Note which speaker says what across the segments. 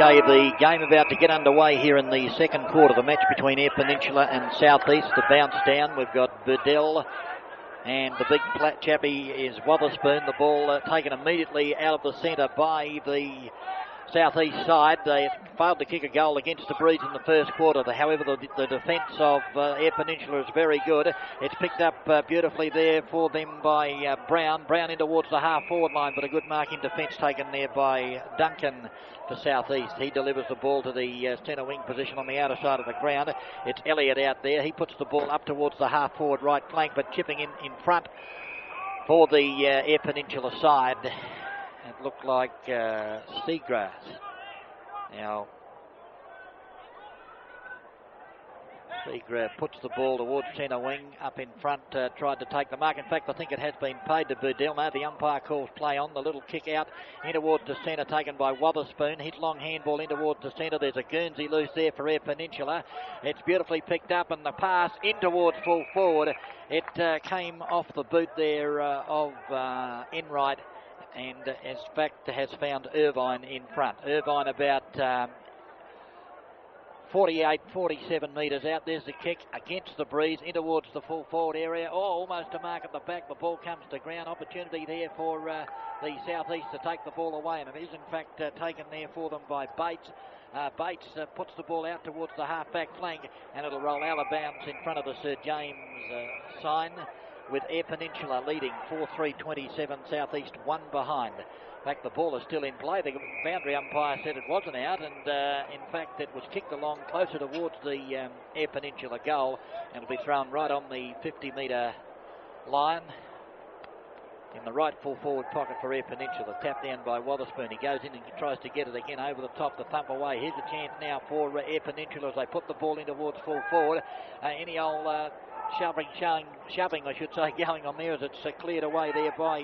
Speaker 1: Okay, the game about to get underway here in the second quarter. The match between Air Peninsula and Southeast. The bounce down. We've got Burdell and the big flat chappie is Wotherspoon. The ball taken immediately out of the centre by the Southeast side. They failed to kick a goal against the Breeze in the first quarter. However, the defence of Air Peninsula is very good. It's picked up beautifully there for them by Brown. Brown in towards the half-forward line, but a good marking defence taken there by Duncan for Southeast. He delivers the ball to the centre wing position on the outer side of the ground. It's Elliott out there. He puts the ball up towards the half-forward right flank, but chipping in front for the Air Peninsula side. It looked like Seagrass. Now, Seagrass puts the ball towards centre wing, up in front, tried to take the mark. In fact, I think it has been paid to Burdell. No, the umpire calls play on. The little kick out in towards the centre taken by Wotherspoon. His long handball in towards the centre. There's a Guernsey loose there for Air Peninsula. It's beautifully picked up, and the pass in towards full forward. It came off the boot there of Enright. And in fact has found Irvine in front. Irvine about 47 metres out. There's the kick against the Breeze in towards the full forward area. Oh, almost a mark at the back. The ball comes to ground. Opportunity there for the Southeast to take the ball away, and it is in fact taken there for them by Bates. Bates puts the ball out towards the half-back flank, and it'll roll out of bounds in front of the Sir James sign, with Air Peninsula leading 4-3-27, Southeast 1 behind. In fact, the ball is still in play. The boundary umpire said it wasn't out, and in fact it was kicked along closer towards the Air Peninsula goal, and it'll be thrown right on the 50-metre line in the right full forward pocket for Air Peninsula. Tapped down by Wotherspoon. He goes in and tries to get it again over the top, the thump away. Here's a chance now for Air Peninsula as they put the ball in towards full forward. Any old shoving, I should say, going on there as it's cleared away there by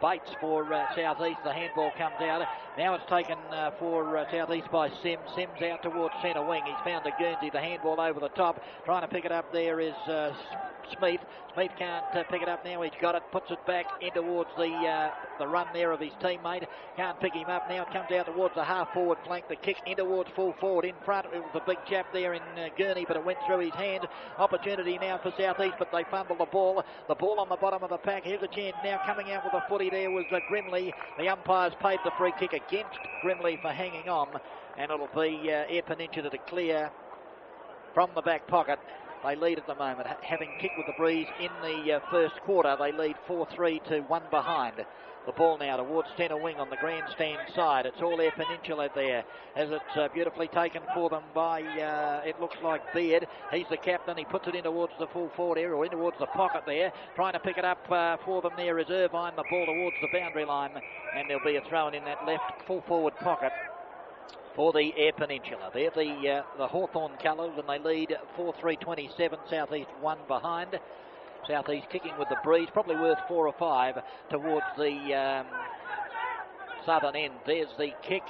Speaker 1: Bates for Southeast. The handball comes out. Now it's taken for Southeast by Sims. Sims out towards centre wing. He's found a Guernsey. The handball over the top. Trying to pick it up there is Smith. Smith can't pick it up now. He's got it. Puts it back in towards the run there of his teammate. Can't pick him up now. It comes out towards the half-forward flank. The kick in towards full forward in front. It was a big chap there in Gurney, but it went through his hand. Opportunity now for Southeast, but they fumble the ball. The ball on the bottom of the pack. Here's a chance now. Coming out with a footy there was Grimley. The umpires paid the free kick against Grimley for hanging on, and it'll be Air Peninsula to clear from the back pocket. They lead at the moment, having kicked with the Breeze in the first quarter. They lead 4-3 to 1 behind. The ball now towards centre wing on the grandstand side. It's all Air Peninsula there, as it's beautifully taken for them by, it looks like Beard. He's the captain. He puts it in towards the full forward area, or in towards the pocket there. Trying to pick it up for them there is Irvine. The ball towards the boundary line, and there'll be a throw in that left full forward pocket for the Air Peninsula. They're the Hawthorn colours, and they lead 4-3-27, Southeast 1 behind. Southeast kicking with the Breeze, probably worth 4 or 5 towards the southern end. There's the kick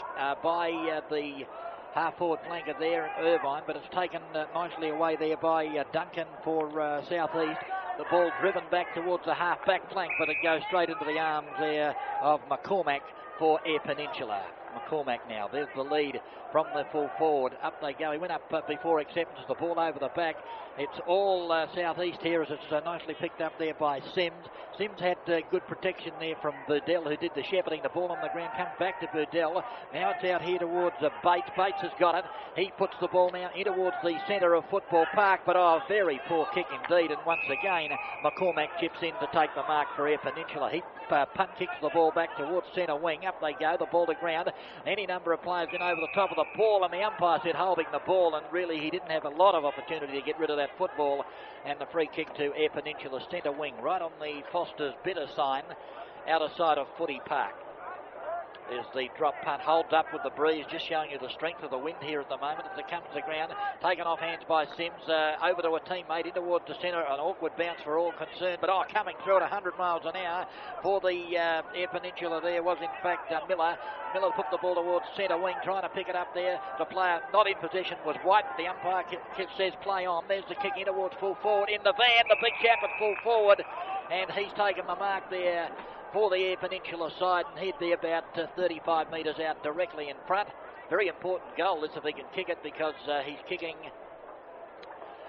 Speaker 1: by the half-forward flanker there, Irvine, but it's taken nicely away there by Duncan for Southeast. The ball driven back towards the half-back flank, but it goes straight into the arms there of McCormack for Air Peninsula. McCormack now, there's the lead from the full forward. Up they go. He went up before acceptance. The ball over the back. It's all Southeast here as it's nicely picked up there by Sims. Sims had good protection there from Burdell, who did the shepherding. The ball on the ground comes back to Burdell. Now it's out here towards Bates. Bates has got it. He puts the ball now in towards the centre of Football Park, but very poor kick indeed. And once again, McCormack chips in to take the mark for Air Peninsula. He punt kicks the ball back towards centre wing. Up they go. The ball to ground. Any number of players in over the top of the ball, and the umpire said holding the ball, and really he didn't have a lot of opportunity to get rid of that football. And the free kick to Air Peninsula centre wing, right on the Foster's Bitter sign, outer side of Footy Park. There's the drop punt, holds up with the Breeze, just showing you the strength of the wind here at the moment as it comes to the ground. Taken off hands by Sims, over to a teammate, in towards the centre. An awkward bounce for all concerned, but coming through at 100 miles an hour for the Air Peninsula there was in fact Miller. Miller put the ball towards centre wing, trying to pick it up there. The player not in possession was White. The umpire says play on. There's the kick in towards full forward. In the van, the big chap at full forward, and he's taken the mark there for the Air Peninsula side, and he'd be about 35 metres out directly in front. Very important goal this if he can kick it, because he's kicking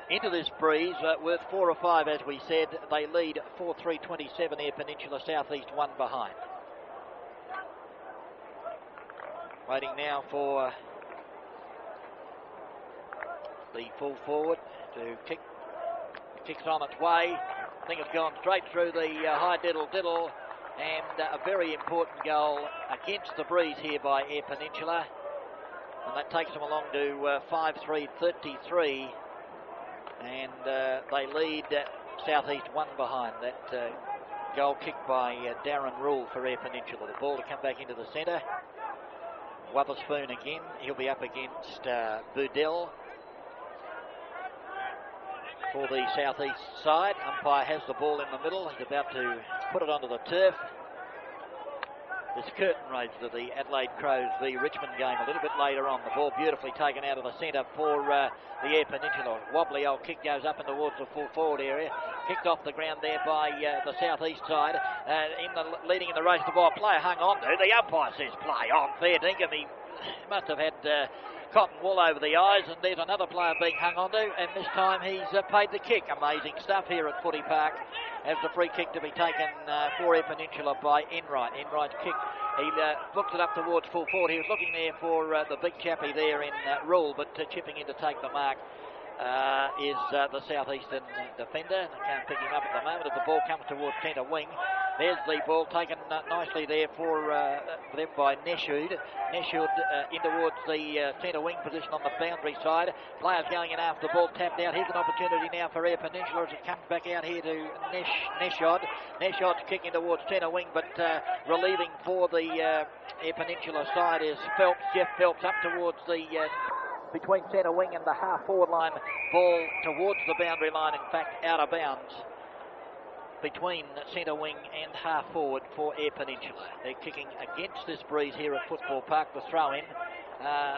Speaker 1: into this breeze worth 4 or 5, as we said. They lead 4-3-27 Air Peninsula, Southeast 1 behind. Waiting now for the full forward to kick. Kick's on its way. I think it's gone straight through the high diddle, and a very important goal against the breeze here by Air Peninsula, and that takes them along to 5-3-33, and they lead Southeast 1 behind. That goal kicked by Darren Rule for Air Peninsula. The ball to come back into the centre. Wotherspoon again. He'll be up against Budell for the southeast side. Umpire has the ball in the middle. He's about to put it onto the turf. This curtain raiser to the Adelaide Crows v Richmond game a little bit later on. The ball beautifully taken out of the centre for the Air Peninsula. Wobbly old kick goes up and towards the full forward area. Kicked off the ground there by the southeast side. Leading in the race, the ball player hung on to. The umpire says play on. Fair dinkum. He must have had cotton wool over the eyes, and there's another player being hung onto, and this time he's paid the kick. Amazing stuff here at Footy Park, as the free kick to be taken for Air Peninsula by Enright. Enright's kick, he booked it up towards full forward. He was looking there for the big chappie there in Rule, but chipping in to take the mark is the southeastern defender. They can't pick him up at the moment as the ball comes towards centre wing. There's the ball taken nicely there for them by Neshud. Neshud in towards the centre wing position on the boundary side. Players going in after the ball tapped out. Here's an opportunity now for Air Peninsula as it comes back out here to Neshud. Neshud's kicking towards centre wing, but relieving for the Air Peninsula side is Phelps. Jeff Phelps up towards the between centre wing and the half forward line. Ball towards the boundary line, in fact out of bounds between centre wing and half forward for Air Peninsula. They're kicking against this breeze here at Football Park. The throw in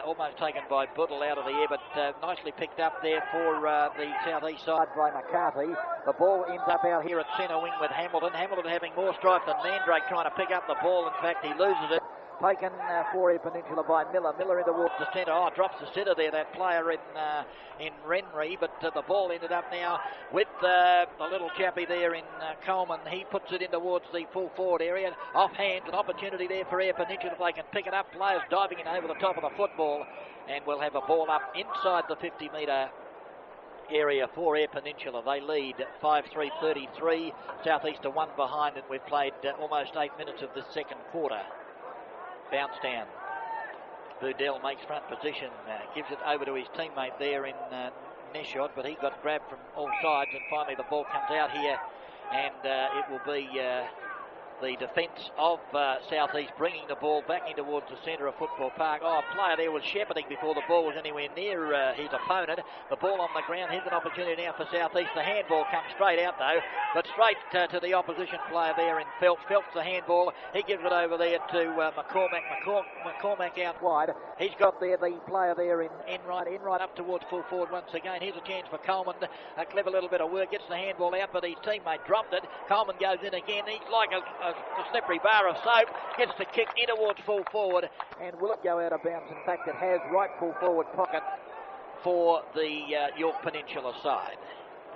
Speaker 1: almost taken by Buddle out of the air, but nicely picked up there for the southeast side by McCarthy. The ball ends up out here at centre wing with Hamilton. Hamilton having more strife than Mandrake, trying to pick up the ball. In fact, he loses it. Taken for Air Peninsula by Miller. Miller in towards the centre. Oh, drops the centre there, that player in Renry, but the ball ended up now with the little chappie there in Coleman. He puts it in towards the full forward area. Off hands, an opportunity there for Air Peninsula if they can pick it up. Players diving in over the top of the football, and we'll have a ball up inside the 50-metre area for Air Peninsula. They lead 5-3-33. Southeast are 1 behind, and we've played almost 8 minutes of this second quarter. Bounce down. Budell makes front position, gives it over to his teammate there in Neshot, but he got grabbed from all sides, and finally the ball comes out here, and it will be the defence of Southeast bringing the ball back in towards the centre of Football Park. Oh, a player there was shepherding before the ball was anywhere near his opponent. The ball on the ground. Here's an opportunity now for Southeast. The handball comes straight out though, but straight to the opposition player there in Phelps. Phelps the handball. He gives it over there to McCormack. McCormack out wide. He's got there the player there in Enright. Enright up towards full forward once again. Here's a chance for Coleman. A clever little bit of work. Gets the handball out, but his teammate dropped it. Coleman goes in again. He's like a slippery bar of soap. Gets the kick in towards full forward, and will it go out of bounds? In fact, it has. Right full forward pocket for the York Peninsula side,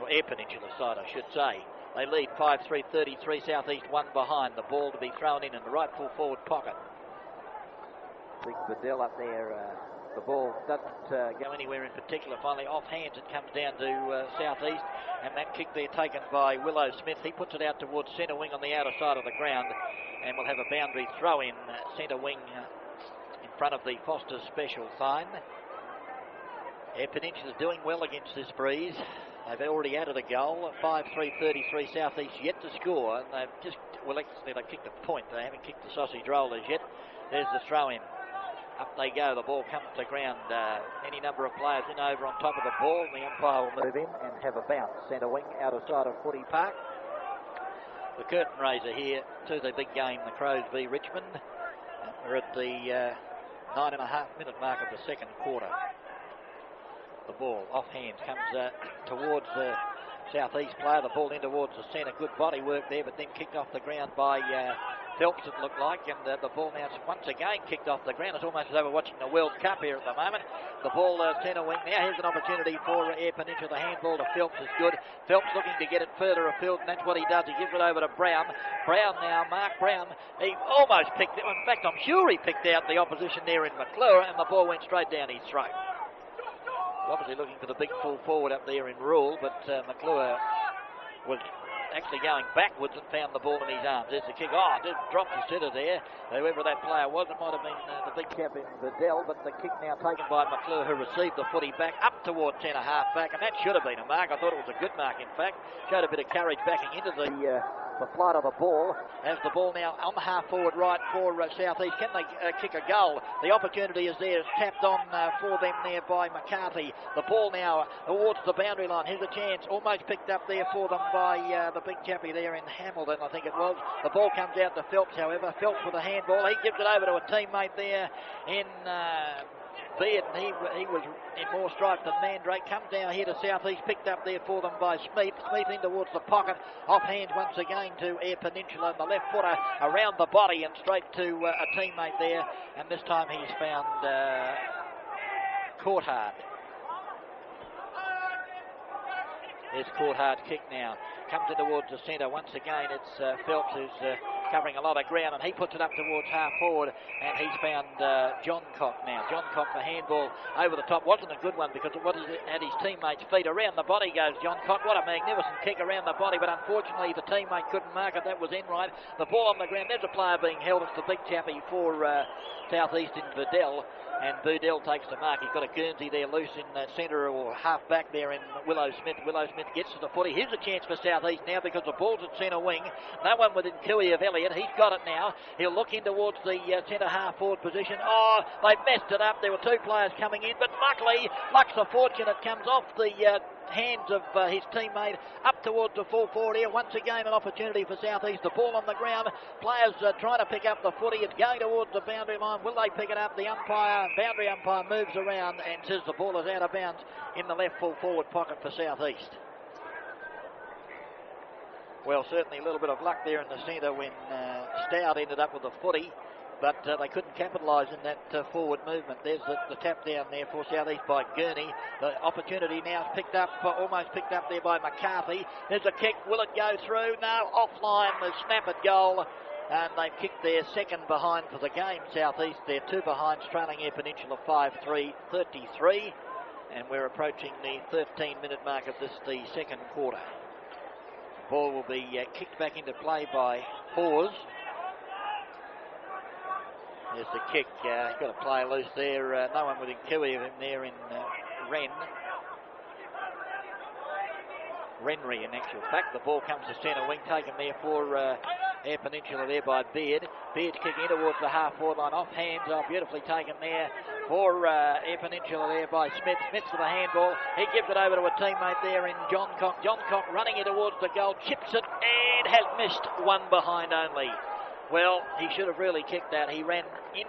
Speaker 1: or Air Peninsula side I should say. They lead 5-3-33, Southeast 1 behind. The ball to be thrown in the right full forward pocket. Big Bedell up there. The ball doesn't go anywhere in particular. Finally, off hands, it comes down to Southeast, and that kick there taken by Willow Smith. He puts it out towards centre wing on the outer side of the ground, and we'll have a boundary throw in centre wing in front of the Foster's special sign. Air Peninsula's doing well against this breeze. They've already added a goal. 5-3-33 Southeast yet to score, and they've just, well, actually they've kicked a point. They haven't kicked the sausage rollers yet. There's the throw in. Up they go. The ball comes to ground. Any number of players in over on top of the ball. The umpire will move in and have a bounce. Centre wing, outer side of Footy Park. The curtain raiser here to the big game, the Crows v Richmond. We're at the 9.5-minute mark of the second quarter. The ball off hands comes towards the Southeast player. The ball in towards the centre. Good body work there, but then kicked off the ground by Phelps, it looked like, and the ball now once again kicked off the ground. It's almost as though we're watching the World Cup here at the moment. The ball centre wing now. Here's an opportunity for Air Peninsula. The handball to Phelps is good. Phelps looking to get it further afield, and that's what he does. He gives it over to Brown. Brown now, Mark Brown. He almost picked it. In fact, I'm sure he picked out the opposition there in McClure, and the ball went straight down his throat. Obviously looking for the big full forward up there in Rule, but McClure was actually going backwards and found the ball in his arms. There's the kick. Oh, it dropped his sitter there. Whoever that player was, it might have been the big chap in Vidal, but the kick now taken by McClure, who received the footy back up towards centre half back, and that should have been a mark. I thought it was a good mark, in fact. Showed a bit of courage backing into the flight of the ball. As the ball now on the half forward right for South East. Can they kick a goal? The opportunity is there. It's tapped on for them there by McCarthy. The ball now towards the boundary line. Here's a chance. Almost picked up there for them by the big chappie there in Hamilton, I think it was. The ball comes out to Phelps, however. Phelps with a handball. He gives it over to a teammate there in Beard, and he was in more strife than Mandrake. Comes down here to South East, picked up there for them by Smith. Smith in towards the pocket, off hands once again to Air Peninsula, and the left footer around the body and straight to a teammate there, and this time he's found Courthard. There's Courthard's kick now. Comes in towards the centre. Once again, it's Phelps who's covering a lot of ground, and he puts it up towards half forward, and he's found John Cock now. John Cock, the handball over the top. Wasn't a good one because it was at his teammate's feet. Around the body goes John Cock. What a magnificent kick around the body, but unfortunately the teammate couldn't mark it. That was Enright. The ball on the ground. There's a player being held. It's the big chappie for South East in Vidal. And Budell takes the mark. He's got a Guernsey there loose in centre or half back there in Willow Smith. Willow Smith gets to the footy. Here's a chance for South East now because the ball's at centre wing. No one within Cooey of Elliott. He's got it now. He'll look in towards the centre half forward position. Oh, they messed it up. There were two players coming in, but luckily, luck's a fortune. It comes off the hands of his teammate up towards the full forward here. Once again, an opportunity for South East. The ball on the ground. Players trying to pick up the footy. It's going towards the boundary line. Will they pick it up? The boundary umpire moves around and says the ball is out of bounds in the left full forward pocket for South East. Well, certainly a little bit of luck there in the centre when Stout ended up with the footy, but they couldn't capitalise in that forward movement. There's the tap down there for South East by Gurney. The opportunity now is picked up, almost picked up there by McCarthy. There's a kick. Will it go through? No, offline. The snap at goal. And they've kicked their second behind for the game, South East. They're two behinds, trailing Air Peninsula 5-3-33. And we're approaching the 13-minute mark of this, the second quarter. The ball will be kicked back into play by Hawes. There's the kick. He's got a play loose there. No one within Kiwi of him there in Renry, in actual fact. The ball comes to centre wing, taken there for Air Peninsula there by Beard. Beard's kicking in towards the half-forward line, off hands, beautifully taken there for Air Peninsula there by Smith. Smith for the handball. He gives it over to a teammate there in John Cock. John Cock running in towards the goal, chips it and has missed one behind only. Well, he should have really kicked that. He ran in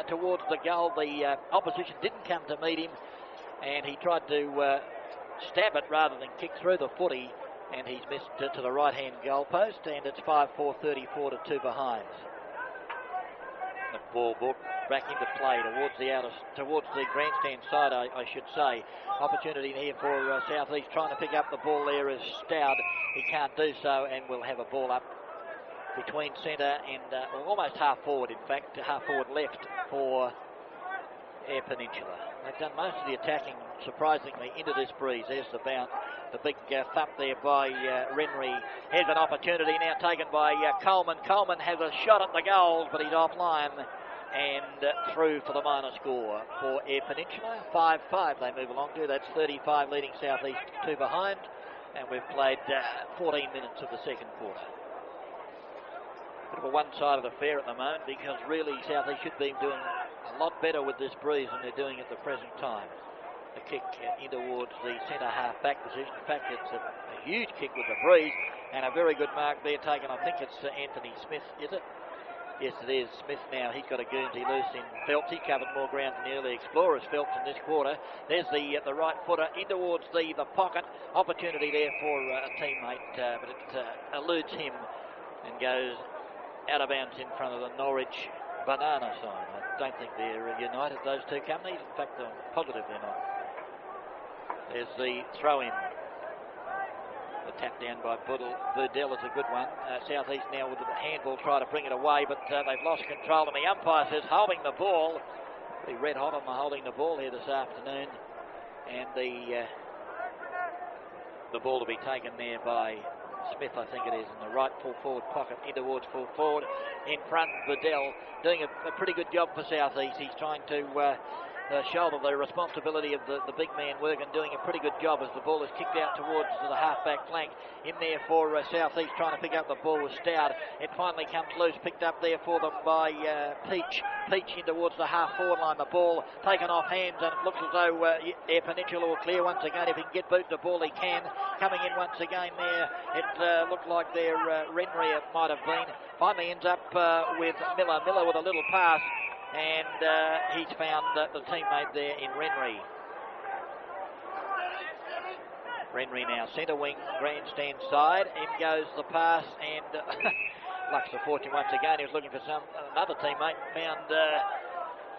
Speaker 1: towards the goal. The opposition didn't come to meet him, and he tried to stab it rather than kick through the footy, and he's missed to the right-hand goalpost, and it's 5-4-34 to two behinds. The ball brought back into play towards the grandstand side, I should say. Opportunity here for South East trying to pick up the ball there is Stout. He can't do so, and we'll have a ball up between centre and almost half forward, in fact, half forward left for Air Peninsula. They've done most of the attacking, surprisingly, into this breeze. There's the bounce, the big thump there by Renry. Here's an opportunity now taken by Coleman. Coleman has a shot at the goal, but he's offline and through for the minor score for Air Peninsula. 5-5 they move along to. That's 35 leading South East, two behind, and we've played 14 minutes of the second quarter. Bit of a one-sided affair at the moment because really South East should be doing a lot better with this breeze than they're doing at the present time. A kick in towards the centre half-back position. In fact, it's a huge kick with the breeze and a very good mark there taken. I think it's Anthony Smith, is it? Yes, it is. Smith now, he's got a Guernsey loose in Phelps. He covered more ground than the early Explorers, Phelps, in this quarter. There's the right footer in towards the pocket. Opportunity there for a teammate, but it eludes him and goes out of bounds in front of the Norwich Banana side. I don't think they're united, those two companies. In fact, I'm positive they're not. There's the throw-in. The tap down by Burdell is a good one. South East now with the handball try to bring it away, but they've lost control, and the umpire says holding the ball. Pretty red hot on the holding the ball here this afternoon, and the ball to be taken there by Smith, I think it is, in the right full forward pocket, in towards full forward. In front, Burdell doing a pretty good job for South East. He's trying to shoulder the responsibility of the big man work and doing a pretty good job as the ball is kicked out towards the half-back flank. In there for South East, trying to pick up the ball with Stout. It finally comes loose, picked up there for them by Peach. Peach in towards the half-forward line. The ball taken off hands, and it looks as though Air Peninsula will clear once again. If he can get boot the ball, he can. Coming in once again there, it looked like their Renry it might have been. Finally ends up with Miller. Miller with a little pass, and he's found the teammate there in Renry. Renry now centre wing, grandstand side. In goes the pass, and Lux a fortune once again. He was looking for another teammate, found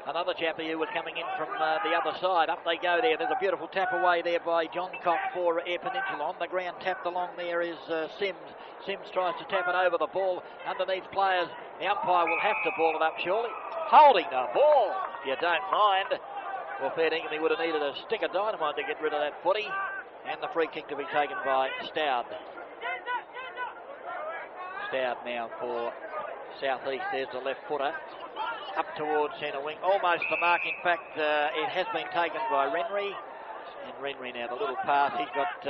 Speaker 1: another chappie who was coming in from the other side. Up they go there. There's a beautiful tap away there by John Cock for Air Peninsula. On the ground, tapped along there is Sims. Sims tries to tap it over the ball underneath players. The umpire will have to ball it up, surely. Holding the ball, if you don't mind. Well, fair dinkum, he would have needed a stick of dynamite to get rid of that footy. And the free kick to be taken by Stout. Stout now for South East. There's the left footer. Up towards centre wing. Almost the mark. In fact, it has been taken by Renry. And Renry now, the little pass. He's got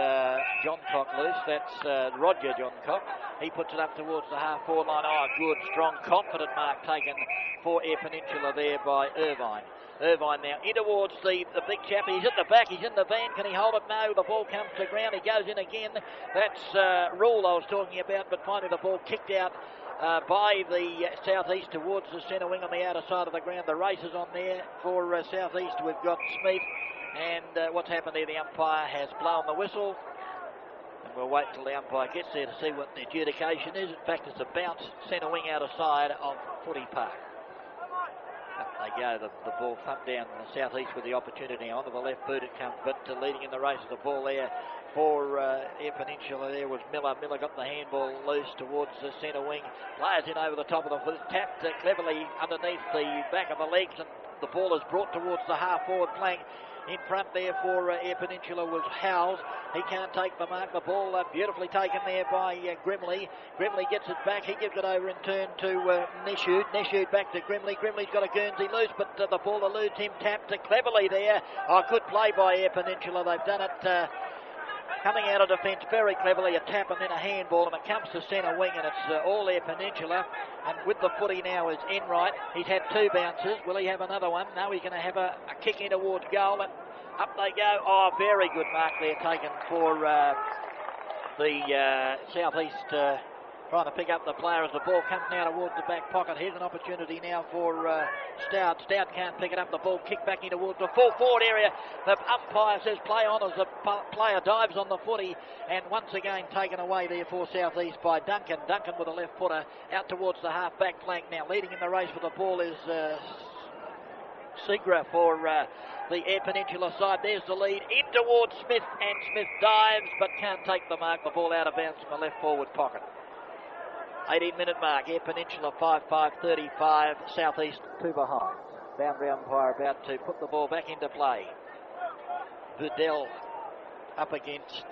Speaker 1: John Cock loose. That's Roger John Cock. He puts it up towards the half-forward line. Oh, good, strong, confident mark taken for Air Peninsula there by Irvine. Irvine now in towards the big chap. He's at the back. He's in the van. Can he hold it? No. The ball comes to ground. He goes in again. That's Rule I was talking about, but finally the ball kicked out by the South East towards the centre wing on the outer side of the ground. The race is on there for South East. We've got Smith, and what's happened there, the umpire has blown the whistle, and we'll wait till the umpire gets there to see what the adjudication is. In fact, it's a bounce centre wing outer side of Footy Park. Up they go, the ball thumped down the South East with the opportunity onto the left boot it comes, but leading in the race of the ball there for Air Peninsula there was Miller. Miller got the handball loose towards the centre wing. Players in over the top of the foot, tapped cleverly underneath the back of the legs, and the ball is brought towards the half-forward flank. In front there for Air Peninsula was Howes. He can't take the mark. The ball beautifully taken there by Grimley. Grimley gets it back. He gives it over in turn to Nishud. Nishud back to Grimley. Grimley's got a Guernsey loose, but the ball eludes him. Tapped cleverly there. Oh, good play by Air Peninsula. They've done it coming out of defence very cleverly. A tap and then a handball, and it comes to centre wing, and it's all Air Peninsula. And with the footy now is Enright. He's had two bounces. Will he have another one? No, he's going to have a kick in towards goal, and up they go. Oh, very good mark there taken for the South East trying to pick up the player as the ball comes now towards the back pocket. Here's an opportunity now for Stout. Stout can't pick it up. The ball kicked back in towards the full forward area. The umpire says play on as the player dives on the footy, and once again taken away there for South East by Duncan. Duncan with a left footer out towards the half back flank now. Leading in the race with the ball is Segra for the Air Peninsula side. There's the lead in towards Smith, and Smith dives but can't take the mark. The ball out of bounds from the left forward pocket. 18-minute mark. Air Peninsula 5-5-35. South East 2 behind. Boundary umpire about to put the ball back into play. Burdell up against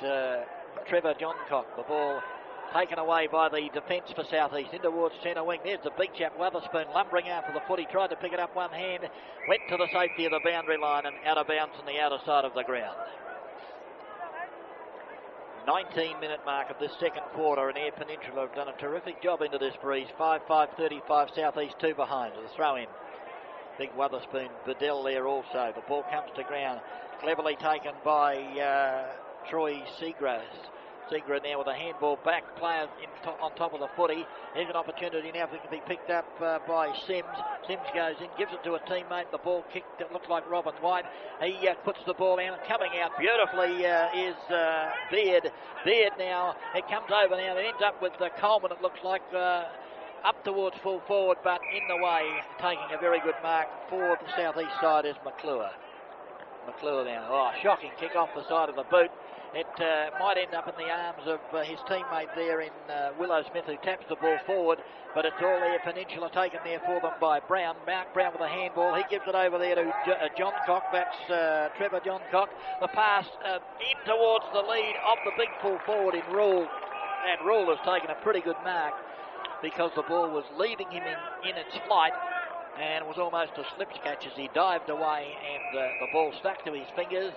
Speaker 1: Trevor Johncock. The ball taken away by the defence for South East in towards centre wing. There's the big chap Witherspoon lumbering after the footy. Tried to pick it up one hand. Went to the safety of the boundary line and out of bounds on the outer side of the ground. 19-minute mark of this second quarter, and Air Peninsula have done a terrific job into this breeze. 5-5-35, South East 2 behind. The throw in. Big Witherspoon, Bedell there also. The ball comes to ground. Cleverly taken by Troy Seagrass. Seagrass now with a handball back. Player on top of the footy. Here's an opportunity now if it can be picked up by Sims. Sims goes in, gives it to a teammate. The ball kicked, it looks like Robin White. He puts the ball out. Coming out beautifully is Beard. Beard now, it comes over now. It ends up with Coleman, it looks like. up towards full forward, but in the way, taking a very good mark for the southeast side is McClure. McClure now, shocking kick off the side of the boot. It might end up in the arms of his teammate there in Willow Smith, who taps the ball forward, but it's all there Peninsula taken there for them by Brown. Mark Brown with a handball. He gives it over there to Johncock. That's Trevor Johncock. The pass in towards the lead of the big full forward in Rule. And Rule has taken a pretty good mark because the ball was leaving him in its flight and was almost a slip catch as he dived away, and the ball stuck to his fingers.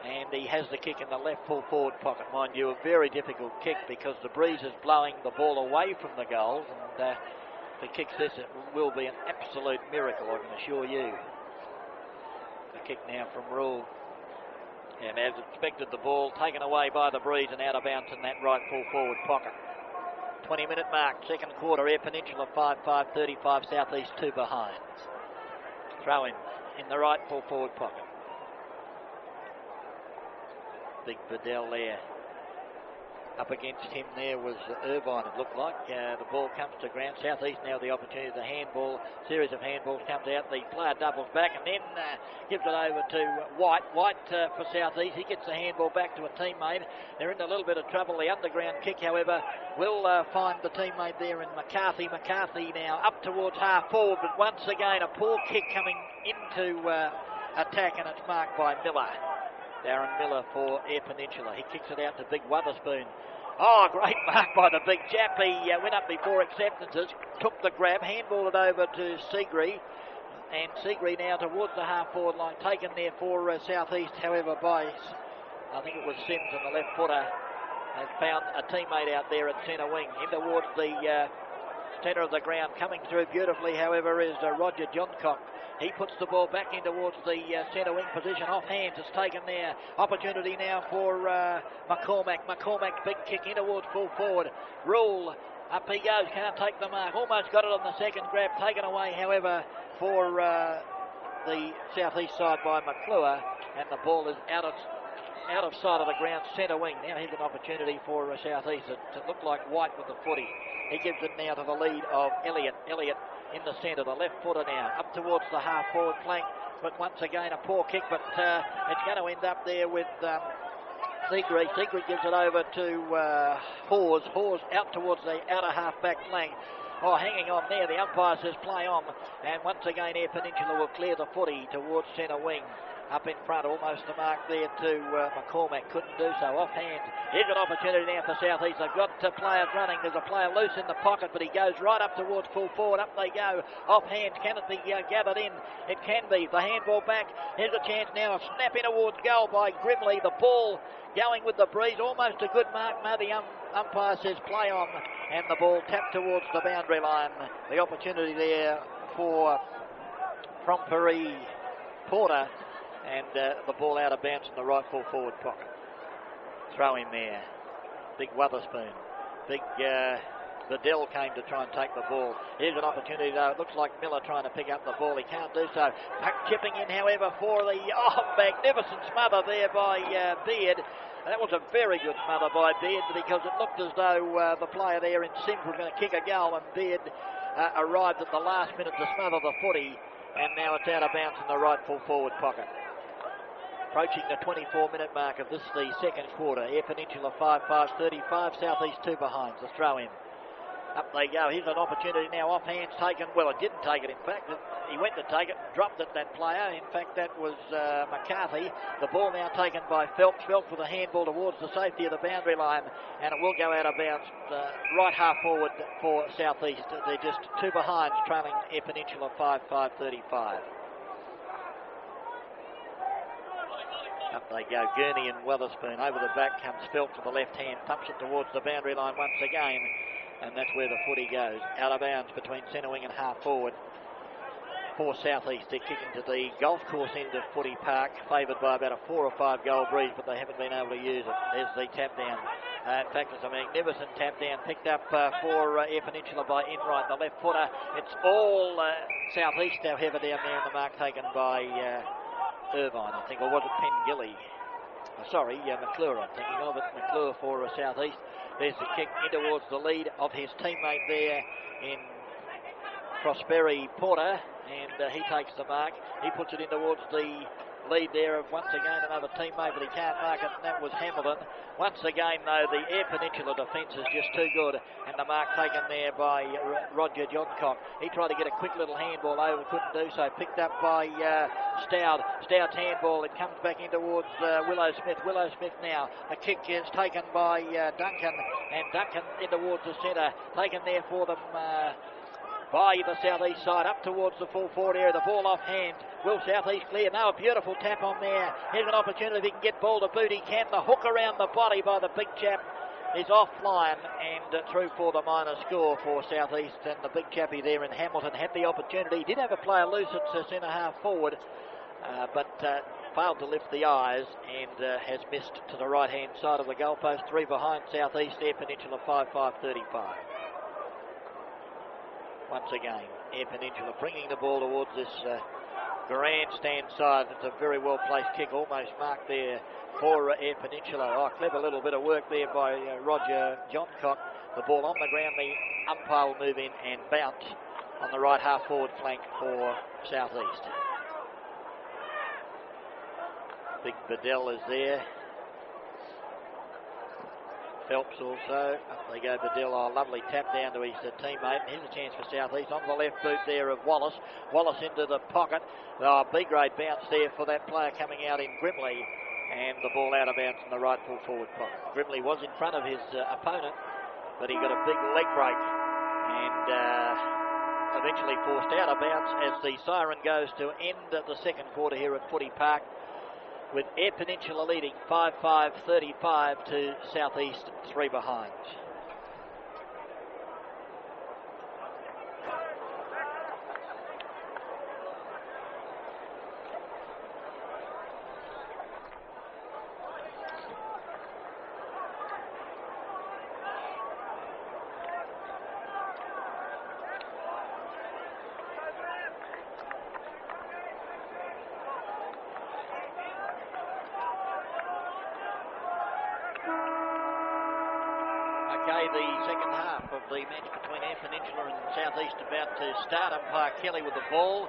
Speaker 1: And he has the kick in the left full forward pocket. Mind you, a very difficult kick because the breeze is blowing the ball away from the goals. And if he kicks this, it will be an absolute miracle, I can assure you. The kick now from Rule. And as expected, the ball taken away by the breeze and out of bounds in that right full forward pocket. 20-minute mark, second quarter, Air Peninsula 5-5, 35 southeast, 2 behind. Throw in the right full forward pocket. Big Vidal there. Up against him there was Irvine, it looked like. The ball comes to ground. Southeast now the opportunity. The handball, series of handballs comes out. The player doubles back and then gives it over to White. White for Southeast. He gets the handball back to a teammate. They're in a little bit of trouble. The underground kick, however, will find the teammate there in McCarthy. McCarthy now up towards half forward, but once again a poor kick coming into attack, and it's marked by Miller. Darren Miller for Air Peninsula. He kicks it out to Big Wotherspoon. Oh, great mark by the big chap. He went up before acceptances, took the grab, handballed it over to Seagree. And Seagree now towards the half-forward line, taken there for Southeast, however, by, I think it was Sims on the left footer. Has found a teammate out there at centre wing. In towards the centre of the ground, coming through beautifully, however, is Roger Johncock. He puts the ball back in towards the centre wing position. Off hands, it's taken there. Opportunity now for McCormack. McCormack, big kick in towards full forward. Rule, up he goes, can't take the mark. Almost got it on the second grab, taken away, however, for the southeast side by McClure. And the ball is out of sight of the ground, centre wing. Now here's an opportunity for southeast. It looked like White with the footy. He gives it now to the lead of Elliott. Elliott in the centre, the left footer now, up towards the half-forward flank, but once again a poor kick, but it's going to end up there with Seagree. Seagree gives it over to Hawes. Hawes out towards the outer half-back flank. Oh, hanging on there, the umpire says play on, and once again Air Peninsula will clear the footy towards centre wing. Up in front, almost the mark there to McCormack, couldn't do so, off hand. Here's an opportunity now for Southeast. They've got players running. There's a player loose in the pocket, but he goes right up towards full forward. Up they go, off hands. Can it be gathered in? It can be. The handball back. Here's a chance now, a snap in towards goal by Grimley. The ball going with the breeze, almost a good mark. Now the umpire says play on, and the ball tapped towards the boundary line. The opportunity there for Prompery Porter. And the ball out of bounds in the right full forward pocket. Throw in there. Big Wotherspoon. Big Vidal came to try and take the ball. Here's an opportunity though. It looks like Miller trying to pick up the ball. He can't do so. Puck chipping in, however, for the magnificent smother there by Beard. That was a very good smother by Beard because it looked as though the player there in Sims was going to kick a goal, and Beard arrived at the last minute to smother the footy, and now it's out of bounds in the right full forward pocket. Approaching the 24-minute mark of this, the second quarter. Air Peninsula 5-5, 35, Southeast 2 behind. The throw in. Up they go. Here's an opportunity now. Off hands taken. Well, it didn't take it. In fact, he went to take it and dropped it, that player. In fact, that was McCarthy. The ball now taken by Phelps. Phelps with a handball towards the safety of the boundary line, and it will go out of bounds right half forward for Southeast. They're just 2 behind, trailing Air Peninsula 5-5, 35. Up they go, Gurney and Wotherspoon. Over the back comes Phelps with the left hand, pumps it towards the boundary line once again, and that's where the footy goes. Out of bounds between centre wing and half forward for Southeast. They're kicking to the golf course end of Footy Park, favoured by about a 4 or 5 goal breeze, but they haven't been able to use it. There's the tap down. In fact, it's a magnificent tap down picked up for Air Peninsula by Enright, the left footer. It's all Southeast, however, down there in the mark taken by Irvine, I think, or was it Pengilly? McClure I'm thinking of it. McClure for South East. There's the kick in towards the lead of his teammate there in Prosperi Porter, and he takes the mark. He puts it in towards the lead there of once again another teammate, but he can't mark it, and that was Hamilton. Once again, though, the Air Peninsula defence is just too good, and the mark taken there by Roger Johncock. He tried to get a quick little handball over, couldn't do so. Picked up by Stout. Stout's handball, it comes back in towards Willow Smith. Willow Smith now. A kick is taken by Duncan, and Duncan in towards the centre. Taken there for them by the southeast side, up towards the full forward area. The ball off hand. Will southeast clear? No, a beautiful tap on there. Here's an opportunity if he can get ball to boot. He can. The hook around the body by the big chap is offline and through for the minor score for southeast. And the big chappie there in Hamilton had the opportunity. He did have a player loose at centre half forward, but failed to lift the eyes and has missed to the right hand side of the goalpost. 3 behind southeast. Air Peninsula 5-5-35. Once again, Air Peninsula bringing the ball towards this grandstand side. It's a very well placed kick, almost marked there for Air Peninsula. Oh, clever little bit of work there by Roger Johncock. The ball on the ground, the umpire will move in and bounce on the right half forward flank for southeast. Big Bedell is there. Phelps also. Up they go, Bedell. Oh, lovely tap down to his teammate. And here's a chance for South East on the left boot there of Wallace. Wallace into the pocket. Oh, B-grade bounce there for that player coming out in Grimley. And the ball out of bounds in the right full forward pocket. Grimley was in front of his opponent, but he got a big leg break and eventually forced out of bounds as the siren goes to end the second quarter here at Footy Park, with Air Peninsula leading 5-5-35 to Southeast 3 behind. The second half of the match between Air Peninsula and Southeast about to start. Umpire Kelly with the ball.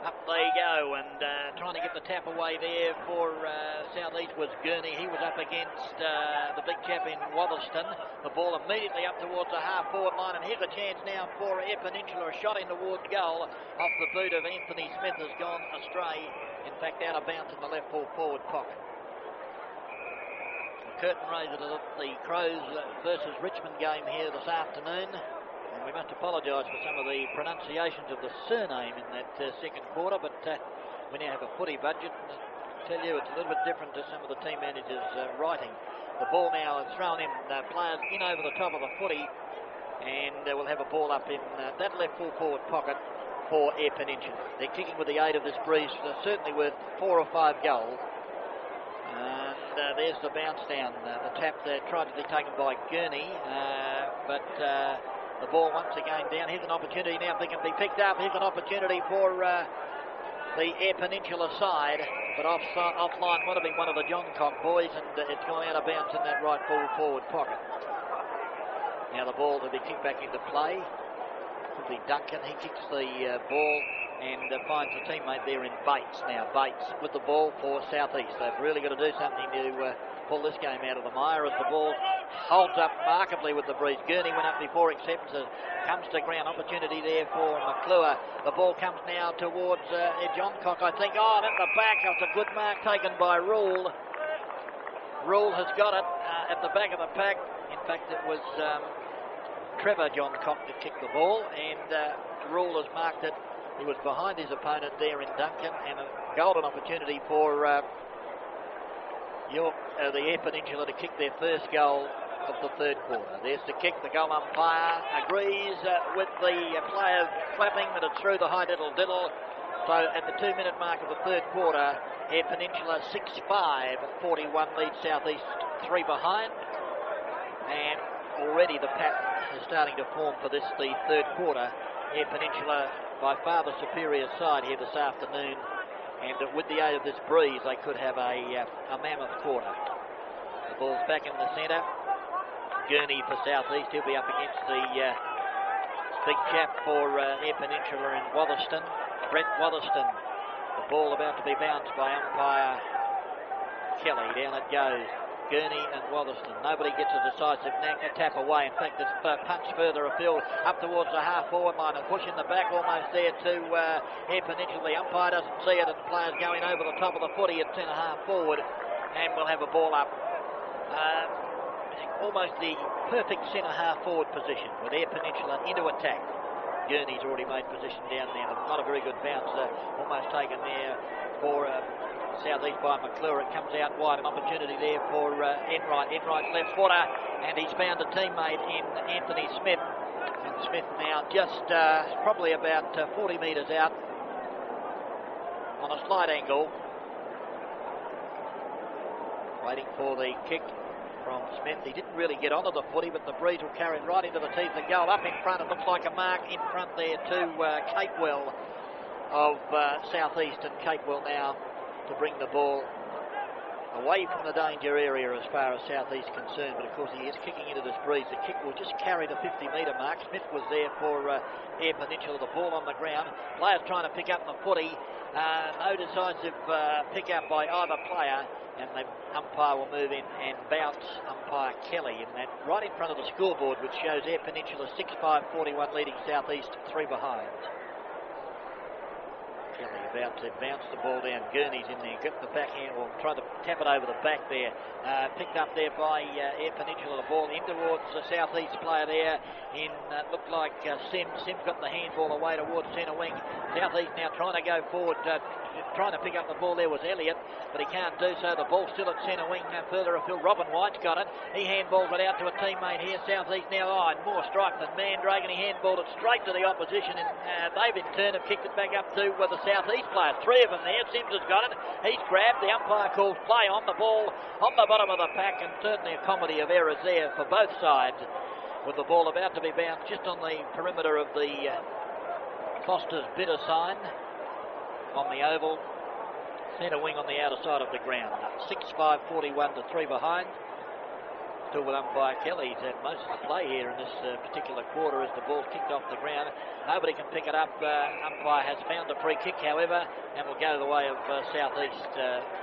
Speaker 1: Up they go, and trying to get the tap away there for Southeast was Gurney. He was up against the big chap in Watherston. The ball immediately up towards the half forward line, and here's a chance now for Air Peninsula. A shot in towards goal off the boot of Anthony Smith has gone astray. In fact, out of bounds in the left full forward pocket. Curtain raiser to the Crows versus Richmond game here this afternoon, and we must apologise for some of the pronunciations of the surname in that second quarter, but we now have a footy budget, and I tell you it's a little bit different to some of the team managers' writing. The ball now is thrown in, players in over the top of the footy, and we'll have a ball up in that left full forward pocket for Air Peninsula. They're kicking with the aid of this breeze, certainly worth 4 or 5 goals. And there's the bounce down. The tap there tried to be taken by Gurney, but the ball once again down. Here's an opportunity now if they can be picked up. Here's an opportunity for the Air Peninsula side, but offline would have been one of the Johncock boys, and it's gone out of bounds in that right full forward pocket. Now the ball to be kicked back into play. Could be Duncan. He kicks the ball and finds a teammate there in Bates. Now Bates with the ball for Southeast. They've really got to do something to pull this game out of the mire as the ball holds up remarkably with the breeze. Gurney went up before acceptance, comes to ground. Opportunity there for McClure. The ball comes now towards Johncock, I think. Oh, at the back. That's a good mark taken by Rule. Rule has got it at the back of the pack. In fact, it was Trevor Johncock that kicked the ball, and Rule has marked it. He was behind his opponent there in Duncan, and a golden opportunity for the Air Peninsula to kick their first goal of the third quarter. There's the kick. The goal umpire agrees with the players clapping that it's through the high diddle. So at the 2-minute mark of the third quarter, Air Peninsula 6-5, 41 lead Southeast 3 behind, and already the pattern is starting to form for this, the third quarter. Air Peninsula by far the superior side here this afternoon and with the aid of this breeze, they could have a mammoth quarter. The ball's back in the centre. Gurney for South East. He'll be up against the big chap for Air Peninsula in Wotherston, Brett Wotherston. The ball about to be bounced by umpire Kelly. Down it goes. Gurney and Wotherston. Nobody gets a decisive knack. A tap away. In fact, it's punched further afield up towards the half-forward line and pushing the back almost there to Air Peninsula. The umpire doesn't see it, and the player's going over the top of the footy at centre-half forward, and we'll have a ball up. Almost the perfect centre-half forward position with Air Peninsula into attack. Gurney's already made position down there. Not a very good bounce, almost taken there for South East by McClure. It comes out wide, an opportunity there for Enright. Enright's left footer, and he's found a teammate in Anthony Smith. And Smith now just probably about 40 metres out on a slight angle, waiting for the kick from Smith. He didn't really get onto the footy, but the breeze will carry it right into the teeth of the goal. Up in front, it looks like a mark in front there to Capewell of South East, and Capewell now to bring the ball away from the danger area as far as South East concerned. But of course he is kicking into this breeze. The kick will just carry the 50-metre mark. Smith was there for Air Peninsula. The ball on the ground. Players trying to pick up the footy. No decisive pick up by either player, and the umpire will move in and bounce umpire Kelly, and that right in front of the scoreboard, which shows Air Peninsula 6-5-41 leading South East 3 behind. Kelly about to bounce the ball down. Gurney's in there, got the backhand, or try to tap it over the back there. Picked up there by Air Peninsula. The ball in towards the South East player there in, looked like Sims. Sims got the handball away towards centre wing. South East now trying to go forward, trying to pick up the ball there was Elliott, but he can't do so. The ball's still at centre wing, further afield. Robin White's got it. He handballs it out to a teammate here. South East now more strike than Mandrake, and he handballed it straight to the opposition, and they've in turn have kicked it back up to the South East players. 3 of them there. Sims has got it. He's grabbed. The umpire calls play on the ball on the bottom of the pack, and certainly a comedy of errors there for both sides, with the ball about to be bounced just on the perimeter of the Foster's bidder sign on the oval, centre wing on the outer side of the ground. 6-5-41 to 3 behind. Still with umpire Kelly. He's had most of the play here in this particular quarter as the ball's kicked off the ground. Nobody can pick it up. Umpire has found a free kick, however, and will go the way of South East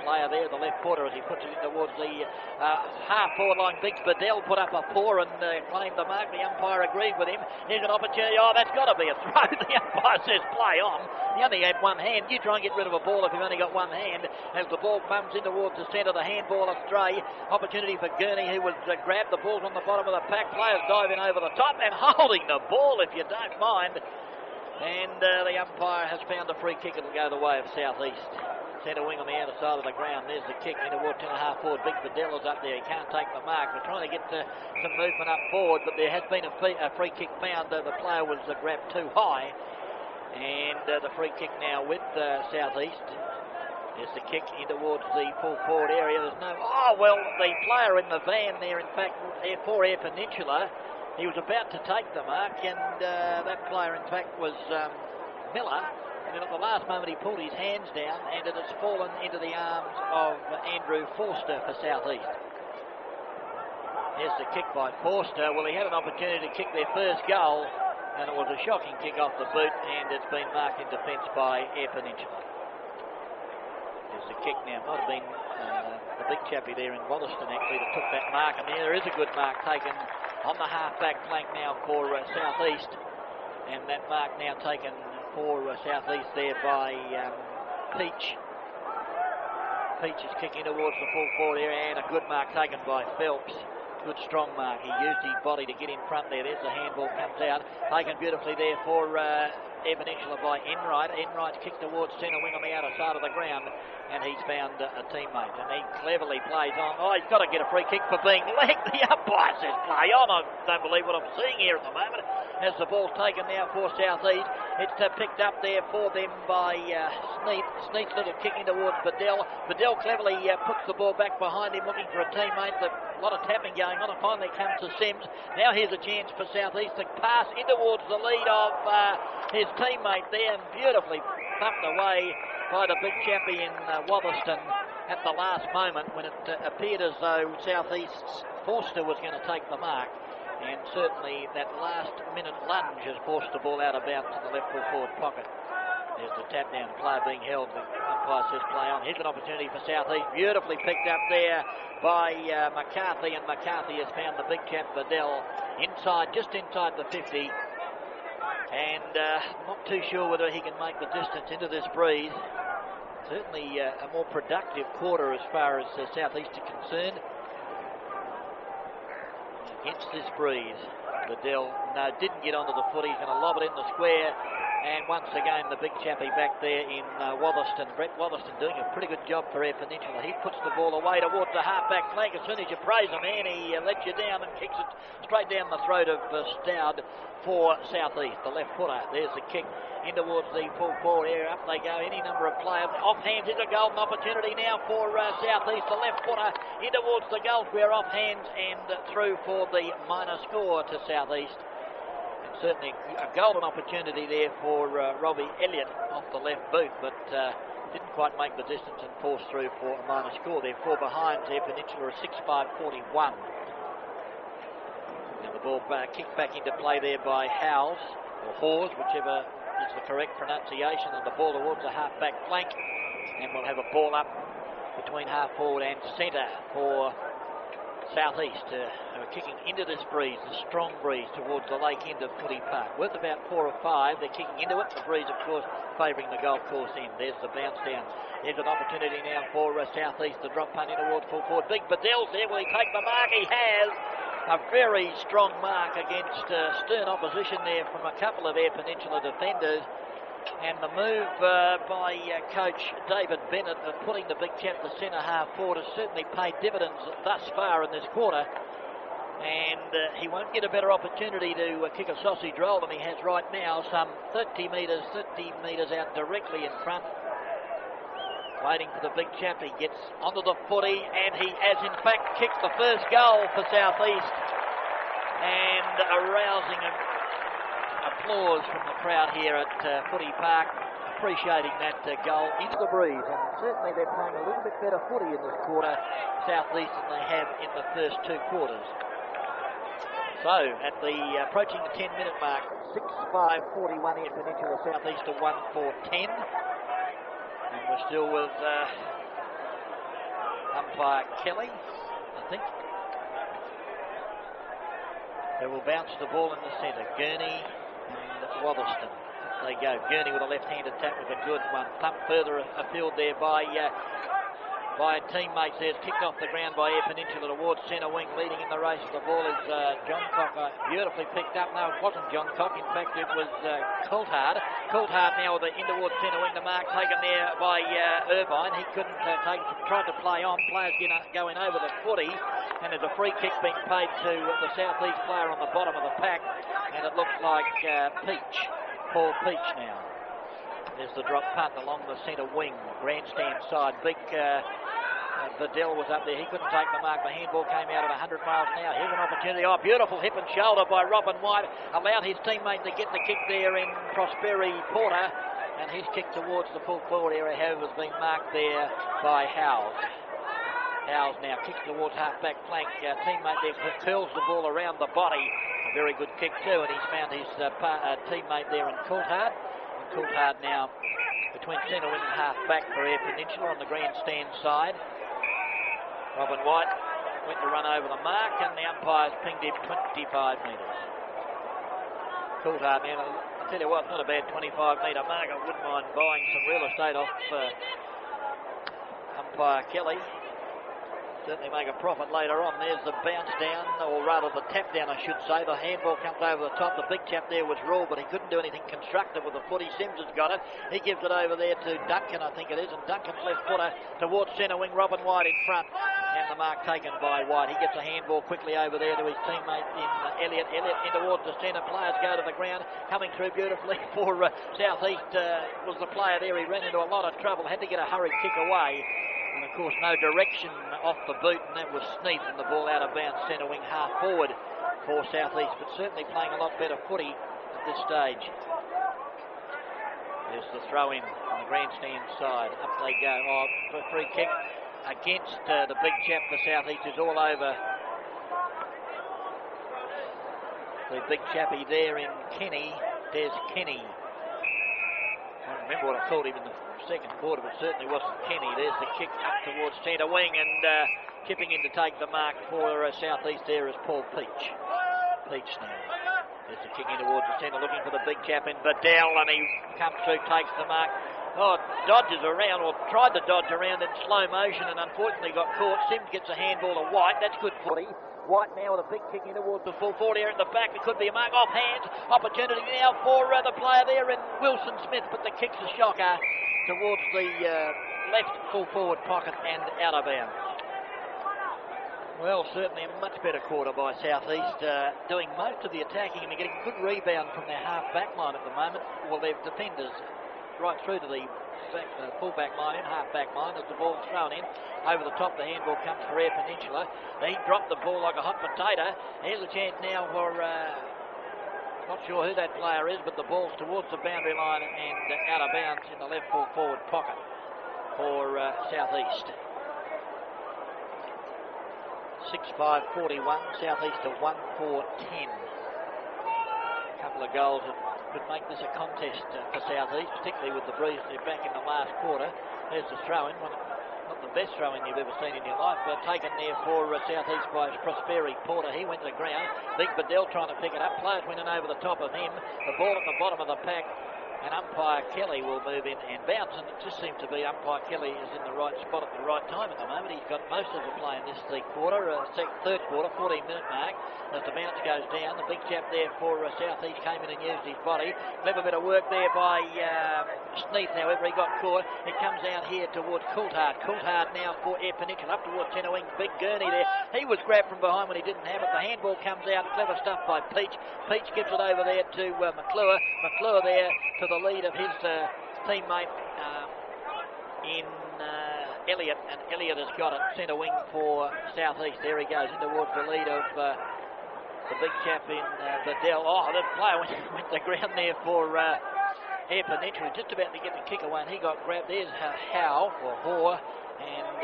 Speaker 1: player there, the left footer, as he puts it in towards the half-forward line. Biggs Bedell put up a paw and claimed the mark. The umpire agreed with him. Here's an opportunity. Oh, that's got to be a throw. The umpire says play on. He only had one hand. You try and get rid of a ball if you've only got one hand. As the ball comes in towards the centre, the handball astray. Opportunity for Gurney, who was grabbed. The ball's on the bottom of the pack. Players diving over the top and holding the ball, if you don't mind. And the umpire has found a free kick. It'll go the way of South East. Centre wing on the outer side of the ground. There's the kick in towards 2.5 forward. Big Bedell is up there. He can't take the mark. We're trying to get some movement up forward, but there has been a free kick found. The player was grabbed too high. And the free kick now with South East. There's the kick in towards the full forward area. There's no... Oh, well, the player in the van there, in fact, for Air Peninsula, he was about to take the mark, and that player, in fact, was Miller. And then at the last moment, he pulled his hands down, and it has fallen into the arms of Andrew Forster for South East. Here's the kick by Forster. Well, he had an opportunity to kick their first goal, and it was a shocking kick off the boot, and it's been marked in defence by Air Peninsula. There's the kick now. Might have been the big chappie there in Wollaston actually that took that mark, and there is a good mark taken on the half-back flank now for South East, and that mark now taken for South East there by Peach. Peach is kicking towards the full forward area, and a good mark taken by Phelps. Good strong mark. He used his body to get in front there. There's the handball, comes out. Taken beautifully there for Air Peninsula by Enright. Enright's kicked towards centre wing on the outer side of the ground, and he's found a teammate, and he cleverly plays on. Oh, he's got to get a free kick for being legged. The umpire says play on. I don't believe what I'm seeing here at the moment. As the ball's taken now for South East, it's picked up there for them by Sneap. Sneap's little kicking towards Bedell. Bedell cleverly puts the ball back behind him, looking for a teammate. A lot of tapping going on, and finally comes to Sims. Now here's a chance for South East to pass in towards the lead of his teammate there, and beautifully thumped away by the big chappie in Watherston at the last moment when it appeared as though South East's Forster was going to take the mark. And certainly that last minute lunge has forced the ball out of bounds in the left full forward pocket. There's the tap down, player being held. The umpire says play on. Here's an opportunity for South East. Beautifully picked up there by McCarthy, and McCarthy has found the big chap Vidal inside, just inside the 50. And not too sure whether he can make the distance into this breeze. Certainly a more productive quarter as far as South East are concerned. Against this breeze, Vidal didn't get onto the foot. He's going to lob it in the square. And once again, the big chappie back there in Watherston. Brett Watherston doing a pretty good job for Air Peninsula. He puts the ball away towards the half-back flank. As soon as you praise a man, he lets you down and kicks it straight down the throat of Stoud for South East. The left footer. There's the kick in towards the full forward area. Up they go. Any number of players. Off hands is a golden opportunity now for South East. The left footer in towards the goal square. Off hands and through for the minor score to South East. Certainly a golden opportunity there for Robbie Elliott off the left boot, but didn't quite make the distance and forced through for a minor score there. 4 behinds there, Peninsula 6-5-41. Now the ball kicked back into play there by Howes, or Hawes, whichever is the correct pronunciation, and the ball towards the half-back flank, and we'll have a ball up between half-forward and centre for South East, who are kicking into this breeze, the strong breeze towards the lake end of Footy Park. Worth about 4 or 5. They're kicking into it. The breeze, of course, favouring the golf course end. There's the bounce down. There's an opportunity now for South East to drop punt in towards full forward. Big Bedell's there. Will he take the mark? He has. A very strong mark against stern opposition there from a couple of Air Peninsula defenders. And the move by coach David Bennett of putting the big chap the centre half forward has certainly paid dividends thus far in this quarter. And he won't get a better opportunity to kick a sausage roll than he has right now, some 30 metres out directly in front. Waiting for the big chap. He gets onto the footy, and he has in fact kicked the first goal for South East. And arousing applause from the crowd here at Footy Park, appreciating that goal into the breeze. And certainly they're playing a little bit better footy in this quarter, South East, than they have in the first 2 quarters. So at the approaching the 10-minute mark, 6-5-41 here, Peninsula, South East to 1-4-10. And we're still with umpire Kelly, I think. They will bounce the ball in the centre. Gurney and Watherston. There you go. Gurney with a left-handed tap with a good one. Pumped further afield there by teammates. There's kicked off the ground by Air Peninsula towards centre wing. Leading in the race of the ball is John Cocker. Beautifully picked up. No, it wasn't John Cock. In fact, it was Coulthard. Coulthard now with the in towards centre wing. The mark taken there by Irvine. He couldn't take it. Tried to play on. Players going over the footy. And there's a free kick being paid to the South East player on the bottom of the pack. And it looks like Paul Peach now. There's the drop punt along the centre wing, grandstand side. Big Vidal was up there. He couldn't take the mark. The handball came out at 100 miles an hour. Here's an opportunity. Oh, beautiful hip and shoulder by Robin White. Allowed his teammate to get the kick there in Prosperi Porter. And his kick towards the full forward area, however, has been marked there by Howes. Howes now kicks towards half-back flank. Teammate there curls the ball around the body. A very good kick too, and he's found his teammate there in Coulthard. And Coulthard now between centre wing and half-back for Air Peninsula on the grandstand side. Robin White went to run over the mark, and the umpires pinged him 25 metres. Coulthard now, I'll tell you what, not a bad 25-metre mark. I wouldn't mind buying some real estate off umpire Kelly. Certainly make a profit later on. There's the bounce down, or rather the tap down, I should say. The handball comes over the top. The big chap there was ruled, but he couldn't do anything constructive with the footy. Sims has got it. He gives it over there to Duncan, I think it is, and Duncan's left footer towards centre wing. Robin White in front, and the mark taken by White. He gets a handball quickly over there to his teammate in Elliott. Elliott in towards the centre. Players go to the ground. Coming through beautifully for South East was the player there. He ran into a lot of trouble. Had to get a hurried kick away. And of course no direction off the boot, and that was Sneath, and the ball out of bounds centre wing half forward for South East, but certainly playing a lot better footy at this stage. There's the throw in on the grandstand side. Up they go. Oh, for a free kick against the big chap for South East, who's all over the big chappy there in Kenny. There's Kenny. I don't remember what I called him in the second quarter, but certainly wasn't Kenny. There's the kick up towards centre wing, and chipping in to take the mark for South East there is Paul Peach. Peach now. There's the kick in towards the centre, looking for the big chap in Vidal, and he comes through, takes the mark. Oh, dodges around, or tried to dodge around in slow motion, and unfortunately got caught. Sims gets a handball to White. That's good footy. White now with a big kick in towards the full forward area at the back. There could be a mark off hands. Opportunity now for the player there in Wilson Smith, but the kick's a shocker towards the left full forward pocket and out of bounds. Well, certainly a much better quarter by South East, doing most of the attacking, and they're getting good rebound from their half back line at the moment. Well, their defenders right through to the full back line and half back line as the ball's thrown in. Over the top, the handball comes for Air Peninsula. He dropped the ball like a hot potato. Here's a chance now for, not sure who that player is, but the ball's towards the boundary line and out of bounds in the left full forward pocket for South East. 6-5-41, South East to 1-4-10. A couple of goals that could make this a contest for South East, particularly with the Breeze. They're back in the last quarter. There's the throw-in, not the best throw-in you've ever seen in your life, but taken there for South East by Prosperi Porter. He went to the ground. Big Vidal trying to pick it up. Players went in over the top of him. The ball at the bottom of the pack. And umpire Kelly will move in and bounce, and it just seems to be umpire Kelly is in the right spot at the right time at the moment. He's got most of the play in this third quarter, 14-minute mark. As the bounce goes down, the big chap there for South East came in and used his body. Clever bit of work there by Sneath, however, he got caught. It comes out here towards Coulthard. Coulthard now for Air Peninsula, up towards centre wing. Big Gurney there. He was grabbed from behind when he didn't have it. The handball comes out. Clever stuff by Peach. Peach gives it over there to McClure. McClure there to the lead of his teammate in Elliott, and Elliott has got it centre wing for South East. There he goes in towards the lead of the big chap in Vidal. Oh, the player went to the ground there for Air Peninsula, just about to get the kick away, and he got grabbed. There's Howe, or Hoare, and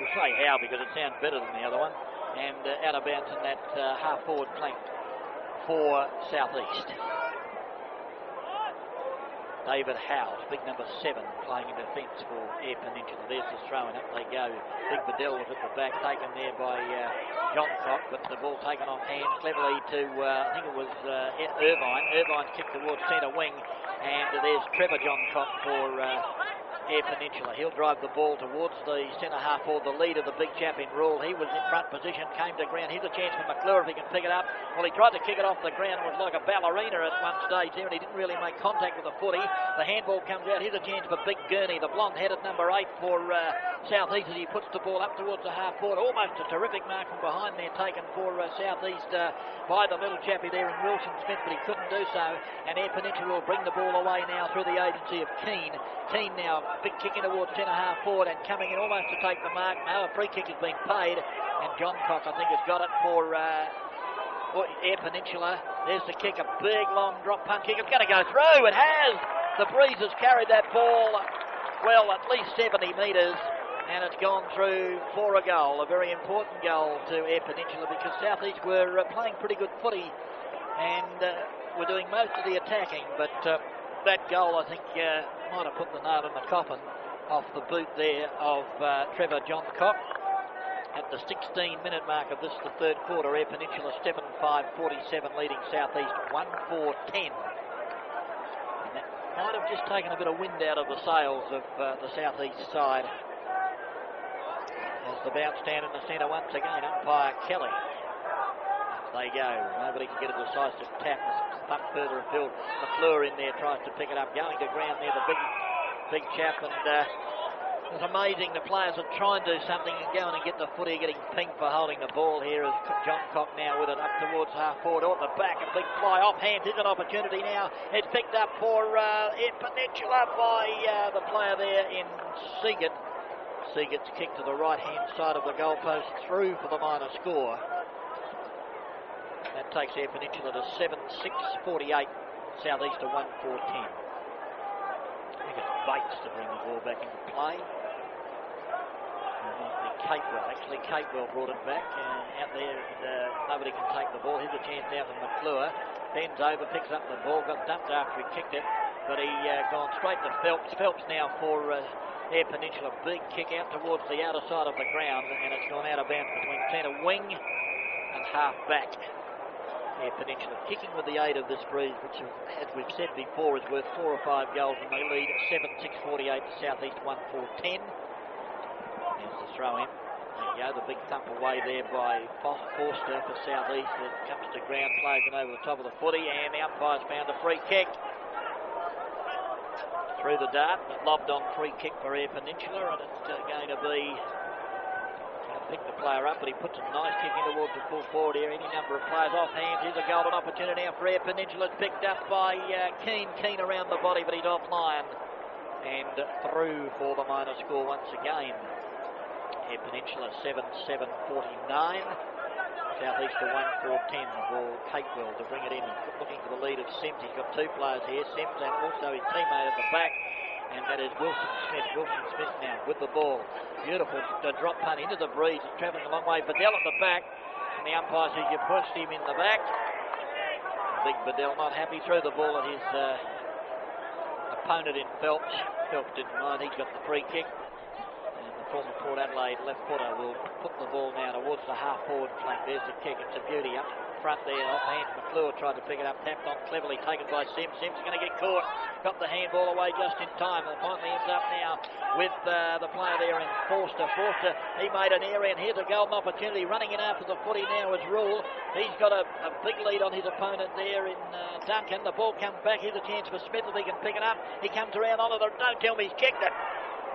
Speaker 1: we'll say Howe because it sounds better than the other one, and out of bounds in that half forward plank for South East. David Howes, big number 7, playing in defence for Air Peninsula. There's the throw, and up they go. Big Vidal was at the back, taken there by John Cock, but the ball taken off hands cleverly to, I think it was Irvine. Irvine's kicked towards centre wing, and there's Trevor John Cock for Air Peninsula. He'll drive the ball towards the centre half forward, the lead of the big chap in Rule. He was in front position, came to ground. Here's a chance for McClure if he can pick it up. Well, he tried to kick it off the ground. It was like a ballerina at one stage there, and he didn't really make contact with the footy. The handball comes out. Here's a chance for Big Gurney, the blonde-headed number 8 for South East, as he puts the ball up towards the half forward. Almost a terrific mark from behind there taken for South East by the little chappie there in Wilson Smith, but he couldn't do so. And Air Peninsula will bring the ball away now through the agency of Keane. Keane now, big kick in towards centre half forward and coming in almost to take the mark. No, a free kick has been paid, and John Cock, I think, has got it for Air Peninsula. There's the kick, a big long drop punt kick. It's going to go through. It has. The Breeze has carried that ball, well, at least 70 metres, and it's gone through for a goal. A very important goal to Air Peninsula, because South East were playing pretty good footy and were doing most of the attacking, but that goal, I think, might have put the nail in the coffin off the boot there of Trevor John Cock. At the 16-minute mark of this, the third quarter, Air Peninsula 7-5-47 leading South East 1-4-10. And that might have just taken a bit of wind out of the sails of the South East side. As the bounce down in the centre once again, umpire Kelly. Up they go. Nobody can get a decisive tap. Thump further afield. McClure in there tries to pick it up. Going to ground there, the big chap, and it's amazing the players are trying to do something and going and get the footy, getting pinged for holding the ball here as John Cock now with it up towards half forward. At the back, a big fly off hands. Is an opportunity now. It's picked up for Air Peninsula by the player there in Seagate. Seagate's kick to the right-hand side of the goalpost, through for the minor score. That takes Air Peninsula to 7-6-48. South East to 1-4-10. Bates to bring the ball back into play. Capewell brought it back out there, and nobody can take the ball. Here's a chance now for McClure. Bends over, picks up the ball, got dumped after he kicked it, but he gone straight to Phelps. Phelps now for Eyre Peninsula. Big kick out towards the outer side of the ground, and it's gone out of bounds between centre wing and half back. Eyre Peninsula kicking with the aid of this breeze, which, as we've said before, is worth 4 or 5 goals, and they lead 7-6-48 to South East 1-4-10. There's the throw in. There you go, the big thump away there by Forster for South East. It comes to ground, plays it over the top of the footy, and the umpire's found a free kick. Through the dart, but lobbed on free kick for Eyre Peninsula, and it's going to be... Pick the player up, but he puts a nice kick in towards the full forward area. Any number of players off hands. Here's a golden opportunity now for Eyre Peninsula. It's picked up by Keane around the body, but he's offline. And through for the minor score once again. Eyre Peninsula 7-7-49. South East to 1-4-10. The ball, Capewell to bring it in. Looking for the lead of Sims. He's got 2 players here. Sims and also his teammate at the back. And that is Wilson Smith. Wilson Smith now with the ball. Beautiful drop punt into the breeze. He's travelling a long way. Bedell at the back. And the umpire says you pushed him in the back. Big Bedell not happy. Threw the ball at his opponent in Phelps. Phelps didn't mind. He's got the free kick. And the former Port Adelaide left footer will put the ball now towards the half forward flank. There's the kick. It's a beauty up front there. Off hand. McClure tried to pick it up. Tapped on cleverly. Taken by Sims. Sims is going to get caught. Got the handball away just in time, and finally ends up now with the player there in Forster. Forster, he made an area, and here's a golden opportunity. Running in after the footy now is Rule. He's got a big lead on his opponent there in Duncan. The ball comes back. Here's a chance for Smith if he can pick it up. He comes around onto the... Don't tell me he's kicked it.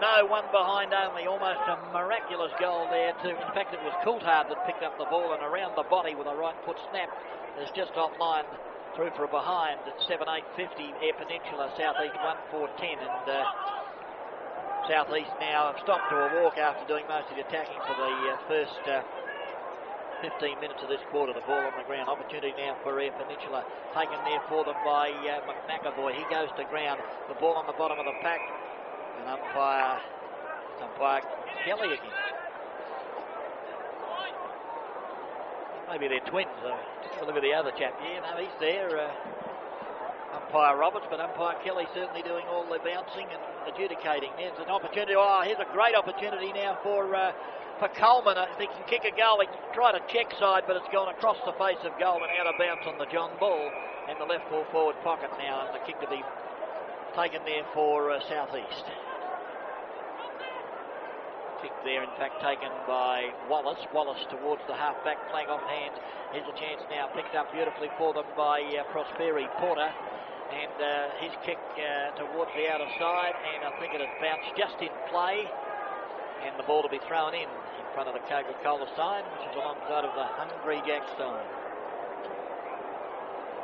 Speaker 1: No, one behind only. Almost a miraculous goal there too. In fact, it was Coulthard that picked up the ball, and around the body with a right foot snap. It's just offline. Through for a behind at 7-8-50, Eyre Peninsula, South East 1-4-10, and South East now have stopped to a walk after doing most of the attacking for the first 15 minutes of this quarter. The ball on the ground, opportunity now for Eyre Peninsula, taken there for them by McAvoy. He goes to ground, the ball on the bottom of the pack, and umpire Kelly again. Maybe they're twins. Just have a look at the other chap. Yeah, no, he's there. Umpire Roberts, but umpire Kelly certainly doing all the bouncing and adjudicating. There's an opportunity. Oh, here's a great opportunity now for Coleman. If he can kick a goal, he can try to check side, but it's gone across the face of goal and out of bounds on the John Ball and the left full forward pocket now, and the kick to be taken there for South East. Kick there, in fact, taken by Wallace. Wallace towards the half-back, playing off hand. Here's a chance now, picked up beautifully for them by Prosperi Porter. And his kick towards the outer side, and I think it had bounced just in play. And the ball to be thrown in front of the Coca-Cola sign, which is alongside of the Hungry Jack sign.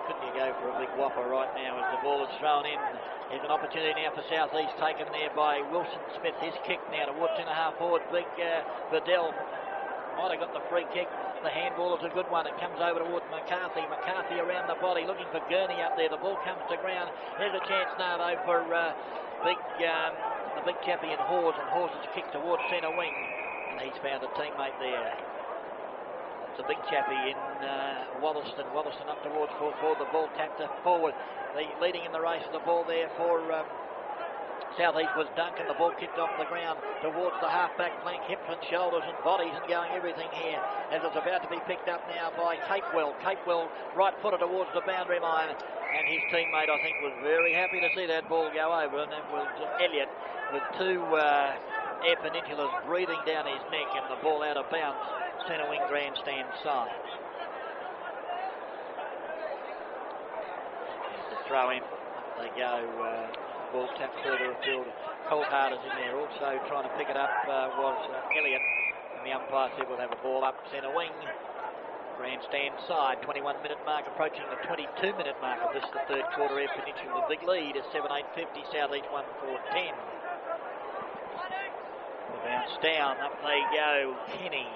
Speaker 1: Couldn't you go for a big whopper right now as the ball is thrown in? Here's an opportunity now for South East, taken there by Wilson Smith. His kick now towards centre-half forward. Big Bedell might have got the free kick. The handball is a good one. It comes over towards McCarthy. McCarthy around the body, looking for Gurney up there. The ball comes to ground. There's a chance now, though, for the big chappie in Hawes, and Hawes is kicked towards centre wing, and he's found a teammate there. It's a big chappie in Wollaston. Wollaston up towards full forward. The ball tapped forward. Leading in the race of the ball there for South East was Duncan. The ball kicked off the ground towards the half-back flank, hips and shoulders and bodies and going everything here. As it's about to be picked up now by Capewell. Capewell right-footed towards the boundary line. And his teammate, I think, was very happy to see that ball go over. And it was Elliott with 2 Eyre Peninsulas breathing down his neck, and the ball out of bounds, centre wing grandstand side. Here's the throw in. Up they go. Ball tapped further afield. Coulthard is in there. Also trying to pick it up was Elliott. And the umpire said we'll have a ball up centre wing. Grandstand side. 21-minute mark, approaching the 22-minute mark of this, the third quarter. Eyre Peninsula, the big lead is 7-8-50. South East 1-4-10. Bounce down. Up they go. Kenny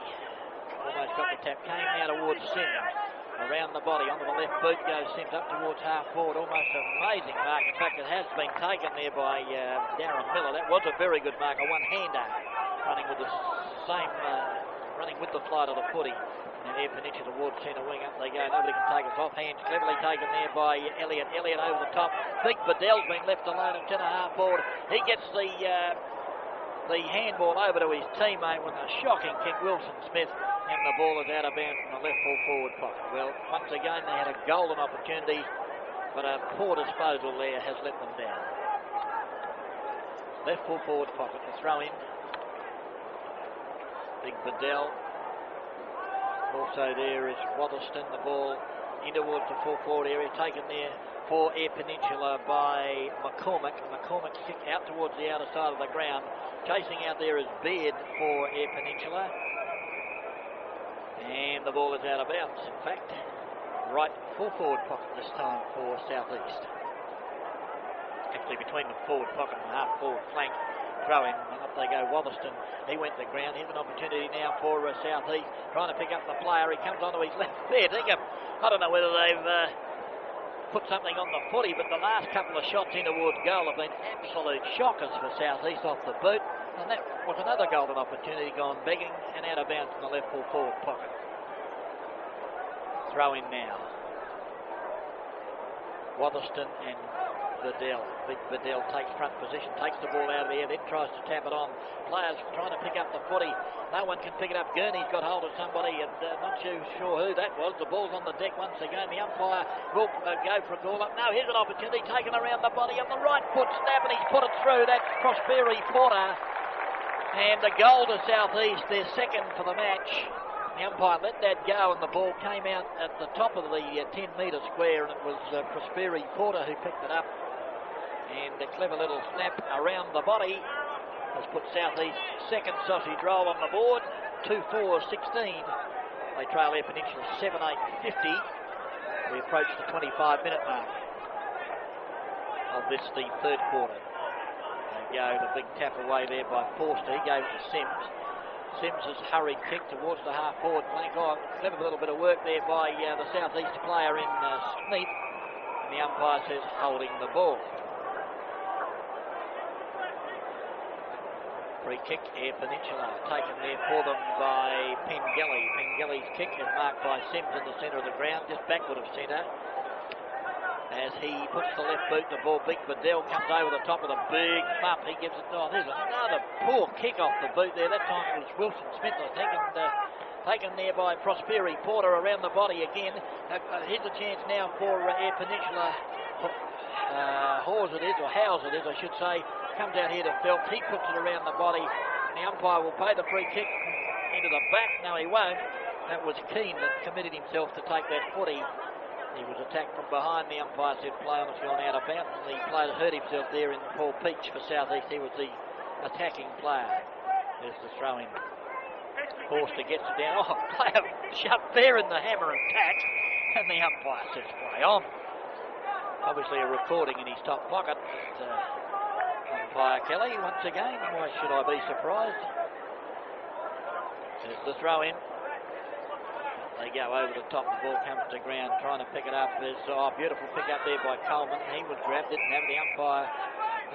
Speaker 1: almost got the tap. Came now towards Sims. Around the body, onto the left boot goes Sims up towards half forward. Almost an amazing mark. In fact, it has been taken there by Darren Miller. That was a very good mark, a one-hander, running with the same, running with the flight of the footy. And Air Peninsula towards centre wing. Up they go. Nobody can take us off. Hands cleverly taken there by Elliott. Elliott over the top. Big Bedell's been left alone at centre half forward. He gets the handball over to his teammate with a shocking kick, Wilson Smith, and the ball is out of bounds from the left full forward pocket. Well, once again they had a golden opportunity, but a poor disposal there has let them down. Left full forward pocket, the throw in. Big Bedell. Also there is Watherston, the ball in towards the full forward area, taken there for Air Peninsula by McCormick. McCormick's kick out towards the outer side of the ground. Chasing out there is Beard for Air Peninsula. And the ball is out of bounds, in fact. Right full forward pocket this time for South East. Actually between the forward pocket and the half forward flank. Throw in, and up they go. Watherston, he went to the ground. Here's an opportunity now for South East, trying to pick up the player. He comes onto his left there. I don't know whether they've put something on the footy, but the last couple of shots in towards goal have been absolute shockers for South East off the boot, and that was another golden opportunity gone begging and out of bounds in the left full forward pocket. Throw in now. Watherston and Bedell. Big Bedell takes front position, takes the ball out of the air, then tries to tap it on. Players trying to pick up the footy. No one can pick it up. Gurney's got hold of somebody, and not too sure who that was. The ball's on the deck once again. The umpire will go for a call up. No, here's an opportunity taken around the body on the right foot snap, and he's put it through. That's Prosperi Porter. And a goal to South East, their second for the match. The umpire let that go, and the ball came out at the top of the 10-metre square, and it was Prosperi Porter who picked it up. And a clever little snap around the body has put South East second sausage roll on the board, 2-4-16. They trail Air Peninsula 7-8-50. We approach the 25-minute mark of the third quarter. They go the big tap away there by Forster. He gave it to Sims. Sims' hurried kick towards the half-forward flank. Oh, clever little bit of work there by the South East player in Smith. And the umpire says holding the ball. Free kick, Air Peninsula, taken there for them by Pengelly. Pengelly's kick is marked by Sims in the centre of the ground, just backward of centre. As he puts the left boot, the ball, Big Bedell comes over the top of the big bump. He gives it, there's another poor kick off the boot there. That time it was Wilson Smith, I think, and taken there by Prosperi Porter around the body again. Here's a chance now for Air Peninsula. Howes it is, I should say. Comes out here to Phelps, he puts it around the body, and the umpire will pay the free kick into the back. No, he won't. That was Keane that committed himself to take that footy. He was attacked from behind. The umpire said play on, it's gone out of bounds, and the player hurt himself there in Paul Peach for South East. He was the attacking player. There's the throw in. Forster gets it down. Oh, player shut fair in the hammer and tack, and the umpire says play on. Obviously a recording in his top pocket. Umpire Kelly once again. Why should I be surprised? There's the throw in. They go over the top. The ball comes to ground, trying to pick it up. There's a beautiful pick up there by Coleman. He was grabbed, didn't have it. The umpire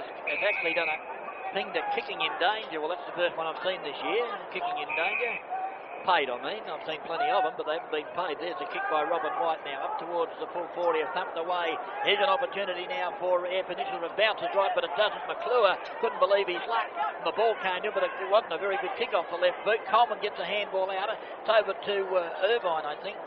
Speaker 1: has actually done a thing to kicking in danger. Well, that's the first one I've seen this year. Kicking in danger. Paid, I mean. I've seen plenty of them, but they haven't been paid. There's a kick by Robin White now, up towards the full 40, thumped away. Here's an opportunity now for Air Peninsula. It bounces right, but it doesn't. McClure couldn't believe his luck. The ball came in, but it wasn't a very good kick off the left boot. Coleman gets a handball out. It's over to Irvine, I think.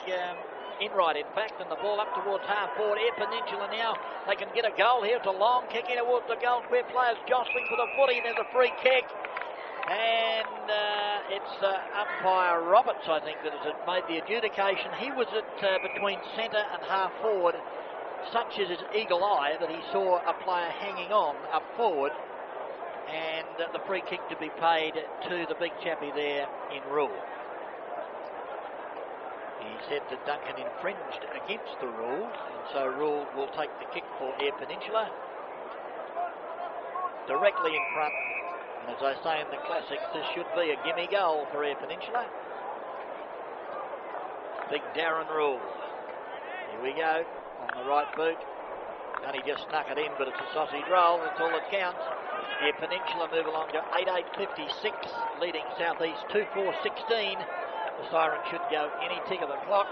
Speaker 1: Enright, in fact, and the ball up towards half forward. Air Peninsula now, they can get a goal here. It's a long kick in towards the goal square. Players jostling for the footy, and there's a free kick. And it's umpire Roberts, I think, that has made the adjudication. He was at between centre and half forward. Such is his eagle eye that he saw a player hanging on up forward, and the free kick to be paid to the big chappie there in Rule. He said that Duncan infringed against the rules, and so Rule will take the kick for Air Peninsula. Directly in front. As I say in the classics, this should be a gimme goal for Air Peninsula. Big Darren Rule Here we go, on the right boot. Only just snuck it in, but it's a sausage roll. That's all that counts. Here Peninsula move along to 8:8.56, leading Southeast 2:4.16. The siren should go any tick of the clock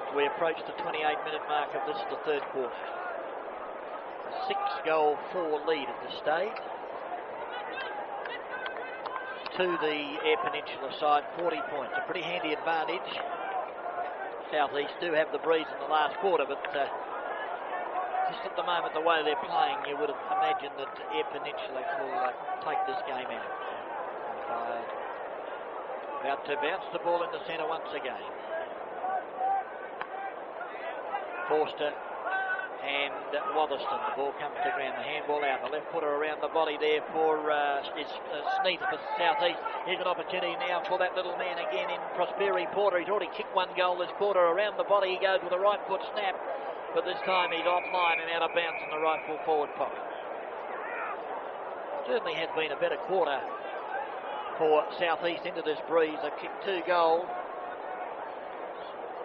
Speaker 1: as we approach the 28-minute mark of this, the third quarter. A 6-goal 4 lead at this stage. To the Eyre Peninsula side, 40 points. A pretty handy advantage. Southeast do have the breeze in the last quarter, but just at the moment, the way they're playing, you would have imagined that Eyre Peninsula will take this game out. About to bounce the ball in the centre once again. Forster and Wotherston. The ball comes to ground. The handball out. The left footer around the body there for Sneath for Southeast. Here's an opportunity now for that little man again in Prosperi Porter. He's already kicked 1 goal this quarter. Around the body he goes with a right foot snap. But this time he's offline and out of bounds in the right full forward pocket. Certainly has been a better quarter for Southeast into this breeze. They've kicked 2 goals.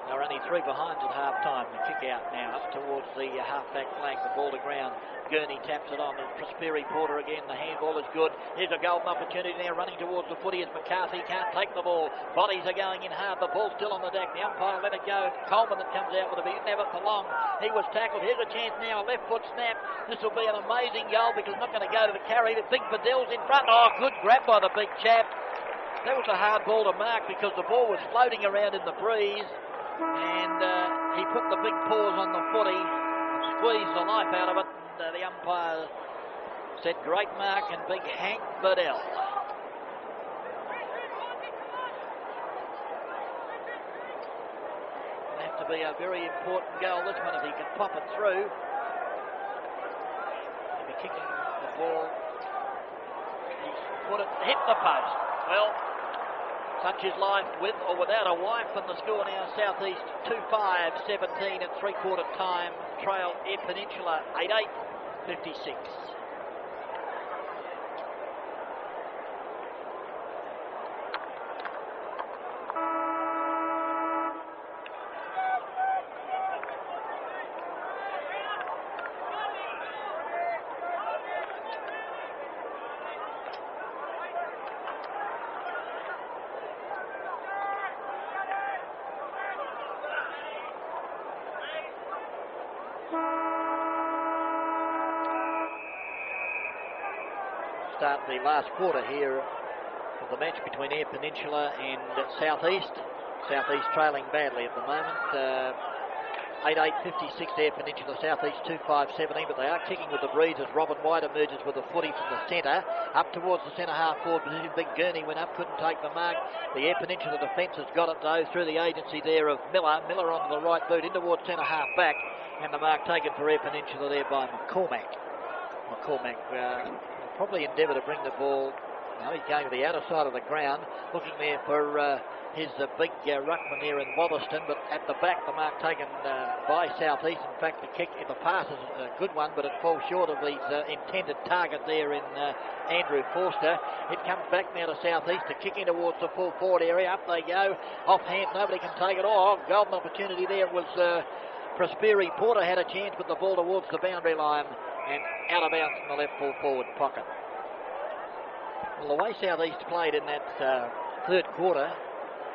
Speaker 1: They're only 3 behind at half-time. The kick out now up towards the half-back flank. The ball to ground. Gurney taps it on. Prosperi Porter again. The handball is good. Here's a golden opportunity now running towards the footy as McCarthy can't take the ball. Bodies are going in hard. The ball's still on the deck. The umpire let it go. Coleman that comes out with a big never for long. He was tackled. Here's a chance now. A left foot snap. This will be an amazing goal because it's not going to go to the carry. The big Bedell's in front. Oh, good grab by the big chap. That was a hard ball to mark because the ball was floating around in the breeze. And he put the big paws on the footy, squeezed the life out of it. And, the umpire said, great mark and big Hank Bedell. It'll have to be a very important goal, this one, if he can pop it through. He'll be kicking the ball. He's put it, hit the post. Well, such is life with or without a wife, and the score now Southeast 2-5-17 at three-quarter time. Trail Eyre Peninsula 8-8-56. Start the last quarter here of the match between Eyre Peninsula and Southeast. Southeast trailing badly at the moment. 8-8-56 Eyre Peninsula, Southeast 2-5-17, but they are kicking with the breeze as Robin White emerges with the footy from the centre. Up towards the centre half forward position. Big Gurney went up, couldn't take the mark. The Eyre Peninsula defence has got it though through the agency there of Miller. Miller onto the right boot in towards centre half back, and the mark taken for Eyre Peninsula there by McCormack. McCormack probably endeavour to bring the ball. No, he's going to the outer side of the ground, looking there for his big ruckman there in Wotherston, but at the back the mark taken by Southeast. In fact, the pass is a good one, but it falls short of his intended target there in Andrew Forster. It comes back now to Southeast to kick in towards the full forward area. Up they go, offhand, nobody can take it. Oh, golden opportunity there. It was Prosperi Porter had a chance, but the ball towards the boundary line and out of bounds in the left full forward pocket. Well, the way Southeast played in that third quarter,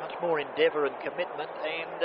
Speaker 1: much more endeavour and commitment, and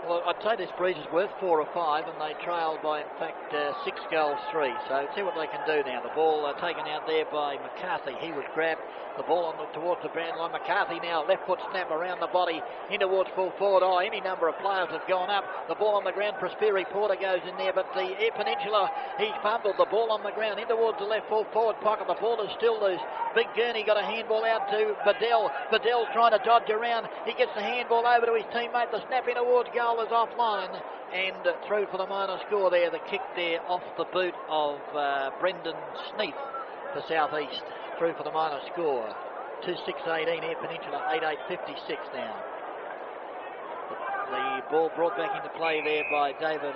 Speaker 1: well, I'd say this breeze is worth 4 or 5, and they trailed by, in fact, 6 goals 3. So see what they can do now. The ball taken out there by McCarthy. He was grabbed. The ball on towards the brand line. McCarthy now, left foot snap around the body, in towards full forward. Oh, any number of players have gone up. The ball on the ground. Prosperi Porter goes in there, but the Eyre Peninsula, he fumbled the ball on the ground, in towards the left full forward pocket. The ball is still loose. Big Gurney got a handball out to Bedell. Bedell's trying to dodge around. He gets the handball over to his teammate. The snap in towards goal is offline and through for the minor score there. The kick there off the boot of Brendan Sneath for Southeast. Through for the minor score. 2-6-18 Eyre Peninsula, 8-8-56 now. The ball brought back into play there by David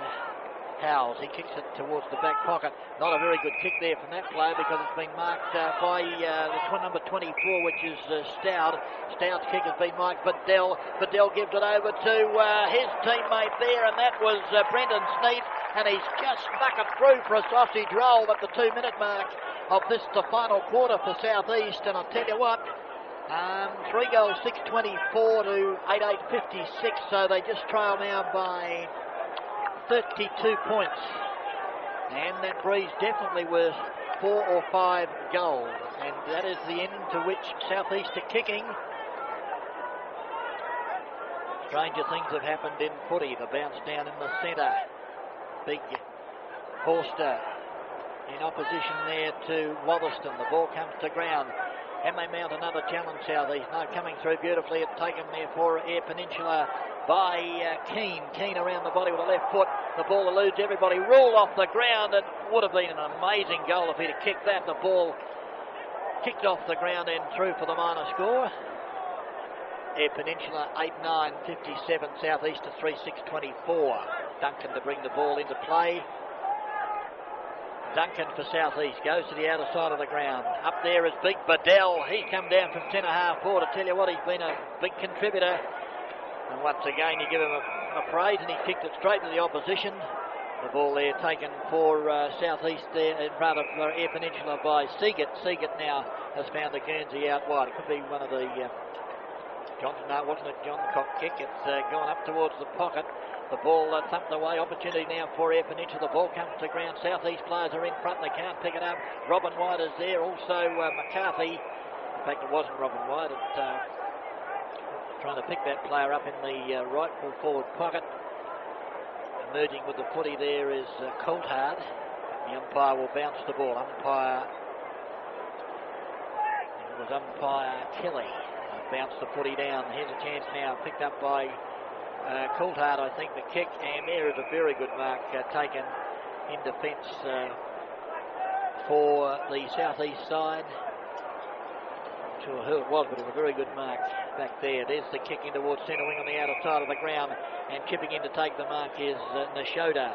Speaker 1: Howes, he kicks it towards the back pocket. Not a very good kick there from that player because it's been marked by number 24, which is Stout. Stout's kick has been marked. Bedell gives it over to his teammate there, and that was Brendan Sneath, and he's just snuck it through for a sausage roll at the 2-minute mark of the final quarter for South East. And I'll tell you what, 3 goals, 6-24 to 8-8-56, so they just trail now by 32 points, and that breeze definitely worth 4 or 5 goals, and that is the end to which South East are kicking. Stranger things have happened in footy. The bounce down in the centre. Big Forster in opposition there to Watherston. The ball comes to ground. And they mount another challenge, South East. No, coming through beautifully. It's taken there for Air Peninsula by Keane. Keane around the body with a left foot. The ball eludes everybody. Rule off the ground. It would have been an amazing goal if he'd have kicked that. The ball kicked off the ground and through for the minor score. Air Peninsula 8-9-57. South East to 3-6-24. Duncan to bring the ball into play. Duncan for South East goes to the outer side of the ground. Up there is Big Bedell. He's come down from 10.5 forward. I tell you what, he's been a big contributor. And once again, you give him a praise, and he kicked it straight to the opposition. The ball there taken for South East there, rather for Air Peninsula by Seagate. Seagate now has found the Guernsey out wide. It could be one of the wasn't a John Cock kick. It's gone up towards the pocket. The ball thumped away. Opportunity now for Air Peninsula. The ball comes to ground. South East players are in front. They can't pick it up. Robin White is there. Also McCarthy. In fact, it wasn't Robin White. Trying to pick that player up in the right full forward pocket. Emerging with the footy there is Coulthard. The umpire will bounce the ball. Umpire Kelly bounced the footy down. Here's a chance now, picked up by Coulthard, I think, the kick, and there is a very good mark taken in defence for the South East side. Not sure who it was, but it was a very good mark back there. There's the kick in towards centre wing on the outer side of the ground, and chipping in to take the mark is Nashoda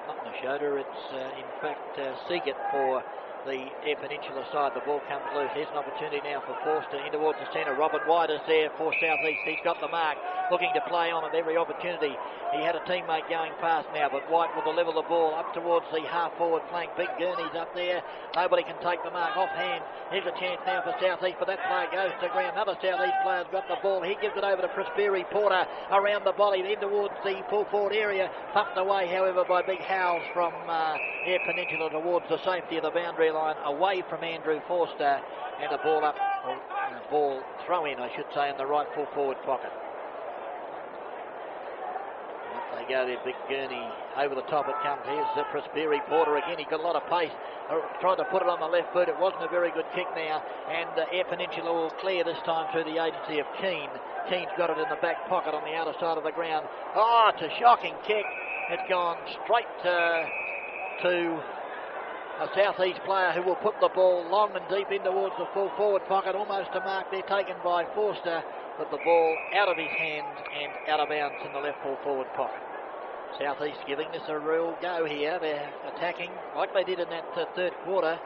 Speaker 1: not Nashoda, it's in fact Seagate for the Air Peninsula side. The ball comes loose. Here's an opportunity now for Forster in towards the centre. Robert White is there for South East. He's got the mark, looking to play on at every opportunity. He had a teammate going fast now, but White will deliver the ball up towards the half-forward flank. Big Gurney's up there. Nobody can take the mark offhand. Here's a chance now for South East, but that player goes to ground. Another South East player's got the ball. He gives it over to Presbyri Porter around the body, in towards the full-forward area. Pumped away, however, by Big Howes from Air Peninsula towards the safety of the boundary line, away from Andrew Forster, and a ball up, ball throw in, I should say, in the right full forward pocket. Up they go there, Big Gurney, over the top it comes. Here's Presbyri Porter again. He got a lot of pace, tried to put it on the left foot. It wasn't a very good kick now, and Air Peninsula will clear this time through the agency of Keane. Keane's got it in the back pocket on the outer side of the ground. Oh, it's a shocking kick. It's gone straight to a South East player who will put the ball long and deep in towards the full forward pocket. Almost a mark there taken by Forster, but the ball out of his hands and out of bounds in the left full forward pocket. South East giving this a real go here. They're attacking like they did in that third quarter,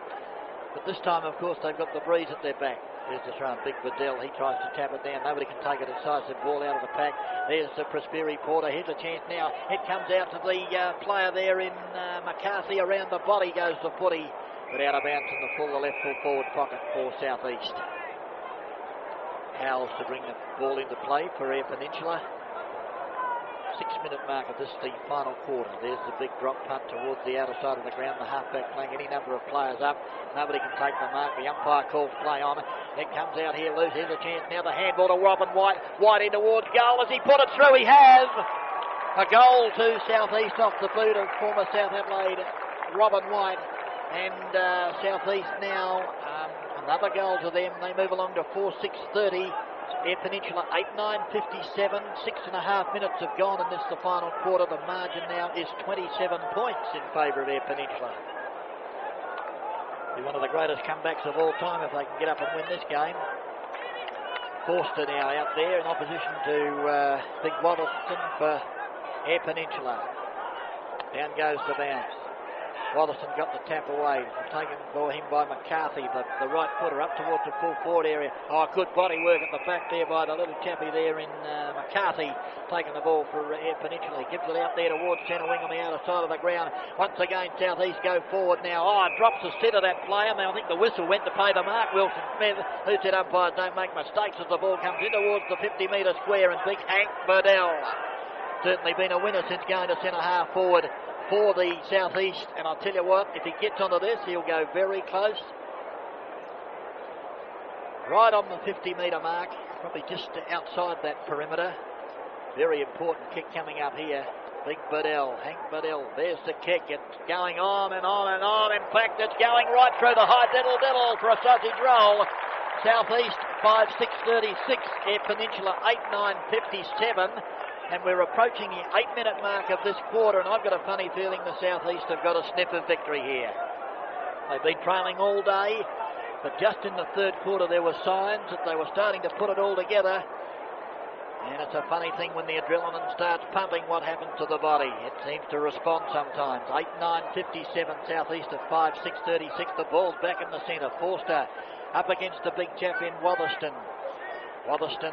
Speaker 1: but this time, of course, they've got the breeze at their back. There's the throw, Big Bedell. He tries to tap it down. Nobody can take it inside. The ball out of the pack. There's the Presbyri Porter. Here's a chance now. It comes out to the player there in McCarthy. Around the body goes the footy, but out of bounds in the left full forward pocket for South East. Howes to bring the ball into play for Air Peninsula. 6-minute mark of this, the final quarter. There's the big drop punt towards the outer side of the ground. The halfback playing any number of players up. Nobody can take the mark. The umpire calls play on. It comes out here loose. Here's a chance now. The handball to Robin White. White in towards goal. As he put it through, he has. A goal to South East off the boot of former South Adelaide Robin White. And South East now, another goal to them. They move along to 4-6-30. Air Peninsula 8-9-57, 6.5 minutes have gone, and this is the final quarter. The margin now is 27 points in favour of Air Peninsula. Be one of the greatest comebacks of all time if they can get up and win this game. Forster now out there in opposition to Big Waddleton for Air Peninsula. Down goes the bounce. Wallason got the tap away, taken for him by McCarthy, the right footer up towards the full forward area. Oh, good body work at the back there by the little chappie there in McCarthy, taking the ball for Air Peninsula. He gives it out there towards centre wing on the outer side of the ground. Once again, South East go forward now. Oh, drops the set of that player. Now I think the whistle went to pay the mark. Wilson Smith, who said umpires don't make mistakes as the ball comes in towards the 50-metre square, and big Hank Burdell. Certainly been a winner since going to centre half forward for the South East, and I'll tell you what, if he gets onto this, he'll go very close. Right on the 50-metre mark, probably just outside that perimeter. Very important kick coming up here. Big Burdell, Hank Burdell, there's the kick. It's going on and on and on. In fact, it's going right through the high diddle for a sausage roll. South East 5-6-36, Air Peninsula 8-9-57. And we're approaching the 8-minute mark of this quarter, and I've got a funny feeling the South East have got a sniff of victory here. They've been trailing all day, but just in the third quarter there were signs that they were starting to put it all together. And it's a funny thing when the adrenaline starts pumping, what happens to the body. It seems to respond sometimes. 8-9-57, South East of 5-6-36. The ball's back in the centre. Forster up against the big chap in Wotherston. Wotherston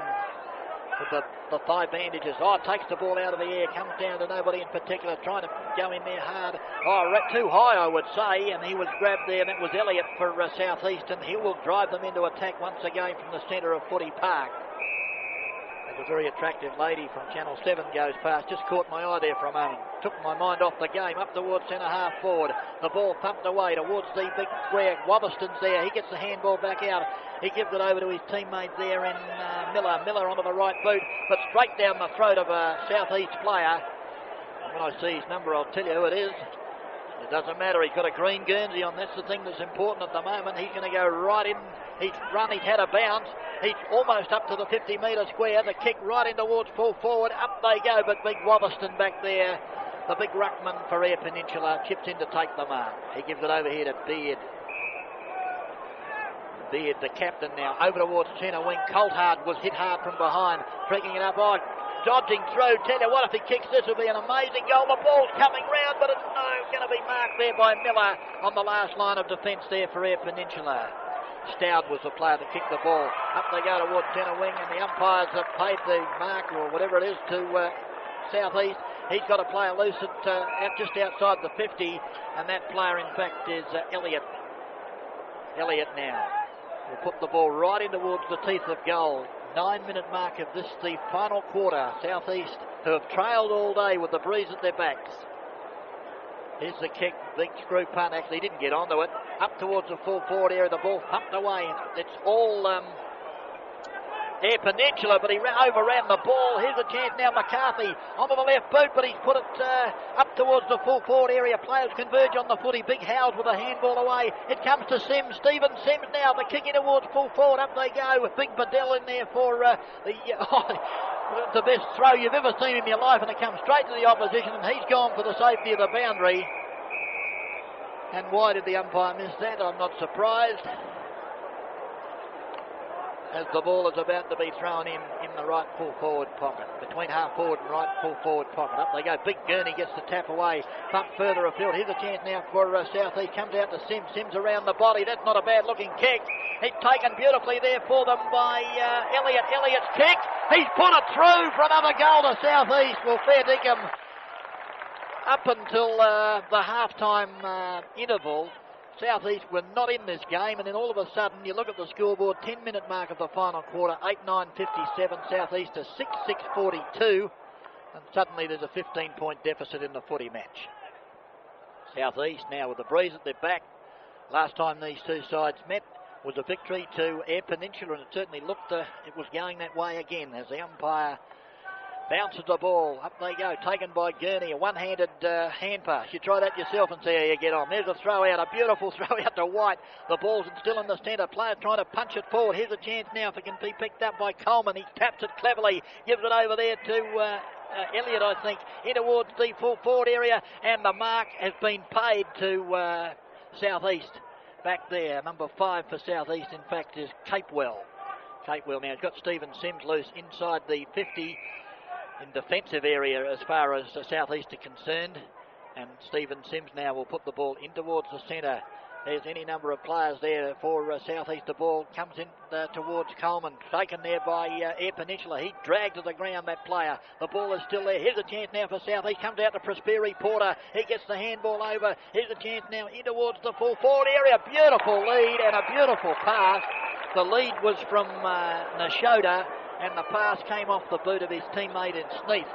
Speaker 1: with the thigh bandages. Oh, takes the ball out of the air, comes down to nobody in particular, trying to go in there hard. Oh, too high, I would say, and he was grabbed there, and that was Elliott for South East, and he will drive them into attack once again from the centre of Footy Park. A very attractive lady from Channel 7 goes past. Just caught my eye there for a moment. Took my mind off the game. Up towards centre half forward. The ball pumped away towards the big square. Wotherston's there. He gets the handball back out. He gives it over to his teammate there in Miller. Miller onto the right boot, but straight down the throat of a South East player. When I see his number, I'll tell you who it is. It doesn't matter. He's got a green Guernsey on. That's the thing that's important at the moment. He's going to go right in. He's run. He's had a bounce. He's almost up to the 50-metre square. The kick right in towards full forward. Up they go, but big Wotherston back there. The big ruckman for Air Peninsula chips in to take the mark. He gives it over here to Beard. Beard, the captain now, over towards centre wing. Colthard was hit hard from behind, freaking it up. Oh, dodging through. Tell you what, if he kicks this, will be an amazing goal. The ball's coming round, but it's going to be marked there by Miller on the last line of defence there for Air Peninsula. Stout was the player that kicked the ball. Up they go towards centre wing, and the umpires have paid the mark, or whatever it is, to South East. He's got a player loose at just outside the 50, and that player, in fact, is Elliott. Elliott now will put the ball right in towards the teeth of goal. 9-minute mark of this, the final quarter. South East, who have trailed all day with the breeze at their backs. Here's the kick, big screw punt. Actually didn't get onto it. Up towards the full forward area, the ball pumped away. It's all Air Peninsula, but he overran the ball. Here's a chance now, McCarthy onto the left boot, but he's put it up towards the full forward area. Players converge on the footy. Big Howes with a handball away. It comes to Sims. Stephen Sims now. The kick in towards full forward. Up they go with big Bedell in there for the best throw you've ever seen in your life, and it comes straight to the opposition, and he's gone for the safety of the boundary. And why did the umpire miss that? I'm not surprised, as the ball is about to be thrown in the right full forward pocket, between half forward and right full forward pocket. Up they go. Big Gurney gets the tap away, pump further afield. Here's a chance now for South East. Comes out to Sims. Sims around the body. That's not a bad looking kick. It's taken beautifully there for them by Elliott. Elliott's kick. He's put it through for another goal to South East. Well, fair dinkum. Up until the half-time interval, South East were not in this game, and then all of a sudden you look at the scoreboard, 10-minute mark of the final quarter, 8-9-57, South East to 6-6-42, and suddenly there's a 15-point deficit in the footy match. South East now with the breeze at their back. Last time these two sides met was a victory to Air Peninsula, and it certainly looked it was going that way again as the umpire bounces the ball. Up they go, taken by Gurney, a one-handed hand pass. You try that yourself and see how you get on. There's a throw out, a beautiful throw out to White. The ball's still in the centre. Player trying to punch it forward. Here's a chance now if it can be picked up by Coleman. He taps it cleverly, gives it over there to Elliott, I think, in towards the full forward area, and the mark has been paid to South East. Back there, number 5 for South East, in fact, is Capewell. Capewell now has got Stephen Sims loose inside the 50 in defensive area as far as South East are concerned. And Stephen Sims now will put the ball in towards the centre. There's any number of players there for South East. The ball comes in towards Coleman, taken there by Air Peninsula. He dragged to the ground that player. The ball is still there. Here's a chance now for South East. Comes out to Prosperi Porter. He gets the handball over. Here's a chance now in towards the full forward area. Beautiful lead and a beautiful pass. The lead was from Nashoda, and the pass came off the boot of his teammate in Sneath.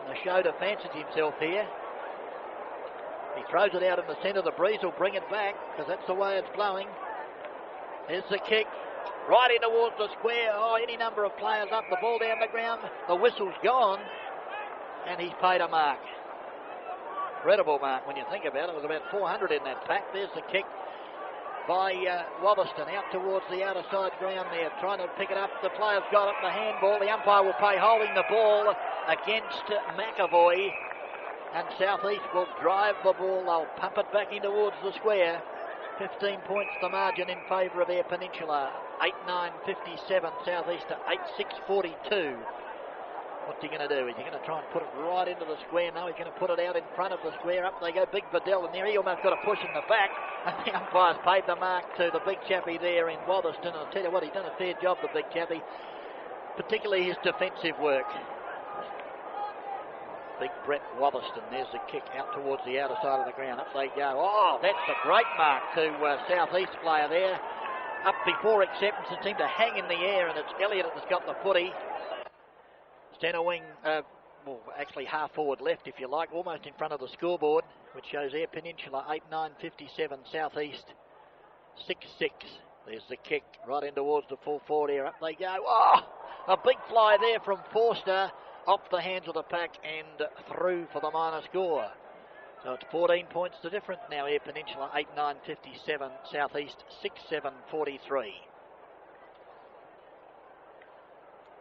Speaker 1: Nashoda fancies himself here. He throws it out in the centre. The breeze will bring it back because that's the way it's blowing. Here's the kick. Right in towards the square. Oh, any number of players up. The ball down the ground. The whistle's gone. And he's paid a mark. Incredible mark when you think about it. It was about 400 in that pack. There's the kick by Wollaston out towards the outer side ground there. Trying to pick it up. The player's got it. The handball. The umpire will pay holding the ball against McAvoy. And South East will drive the ball. They'll pump it back in towards the square. 15 points the margin in favour of Air Peninsula. 8-9-57. South East to 8-6-42. What's he going to do? Is he going to try and put it right into the square? No, he's going to put it out in front of the square. Up they go. Big Vidal in there. He almost got a push in the back. And the umpire's paid the mark to the big chappie there in Wollaston. And I'll tell you what, he's done a fair job, the big chappie. Particularly his defensive work. Big Brett Wollaston. There's the kick out towards the outer side of the ground. Up they go. Oh, that's a great mark to South East player there. Up before acceptance. It seemed to hang in the air, and it's Elliott that's got the footy. Centre wing, well, actually half forward left, if you like, almost in front of the scoreboard, which shows Air Peninsula 8-9-57. South East 6-6. There's the kick right in towards the full forward area. Up they go. Oh, a big fly there from Forster. Off the hands of the pack and through for the minor score. So it's 14 points the difference now. Air Peninsula 8-9-57. South East 6-7-43.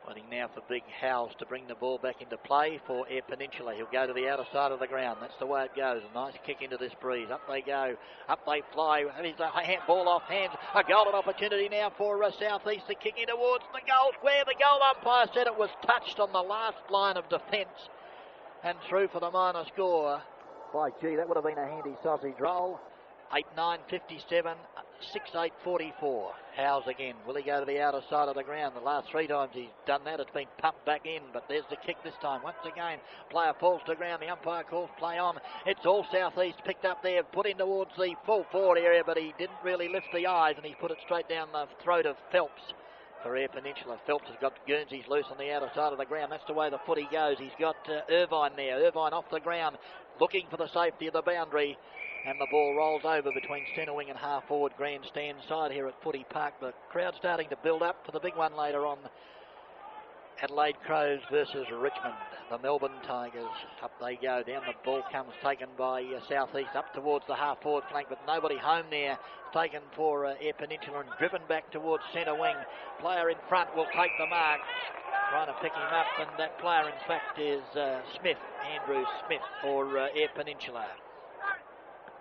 Speaker 1: Waiting now for Big Howes to bring the ball back into play for Air Peninsula. He'll go to the outer side of the ground. That's the way it goes. A nice kick into this breeze. Up they go. Up they fly. He's a ball off hands. A golden opportunity now for South East. The kick in towards the goal square. The goal umpire said it was touched on the last line of defence. And through for the minor score. By gee, that would have been a handy sausage roll. 8-9-57, 6-8-44. Howes again. Will he go to the outer side of the ground? The last three times he's done that, it's been pumped back in. But there's the kick this time. Once again, player falls to the ground. The umpire calls play on. It's all South East picked up there, put in towards the full forward area, but he didn't really lift the eyes, and he's put it straight down the throat of Phelps. For Air Peninsula, Phelps has got Guernseys loose on the outer side of the ground. That's the way the footy goes. He's got Irvine there. Irvine off the ground, looking for the safety of the boundary. And the ball rolls over between centre wing and half forward grandstand side here at Footy Park. The crowd starting to build up for the big one later on. Adelaide Crows versus Richmond. The Melbourne Tigers. Up they go. Down the ball comes taken by South East up towards the half forward flank, but nobody home there. Taken for Air Peninsula and driven back towards centre wing. Player in front will take the mark. Trying to pick him up, and that player in fact is Smith, Andrew Smith for Air Peninsula.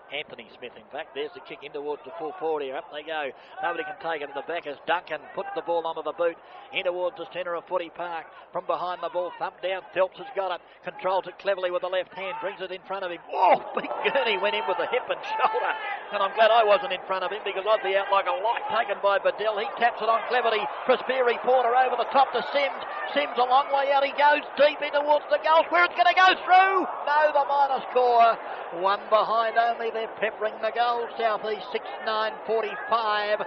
Speaker 1: Anthony Smith, in fact. There's the kick in towards the full forward here. Up they go. Nobody can take it at the back as Duncan puts the ball onto the boot. In towards the centre of Footy Park. From behind the ball, thumped down. Phelps has got it. Controls it cleverly with the left hand. Brings it in front of him. Whoa! Big Gurney went in with the hip and shoulder. And I'm glad I wasn't in front of him because I'd be out like a light taken by Bedell. He taps it on cleverly. Prosperi Porter over the top to Sims. Sims a long way out. He goes deep in towards the goal. Where it's going to go through. No, the minor score. One behind only. They're peppering the goal. South East 6-9-45.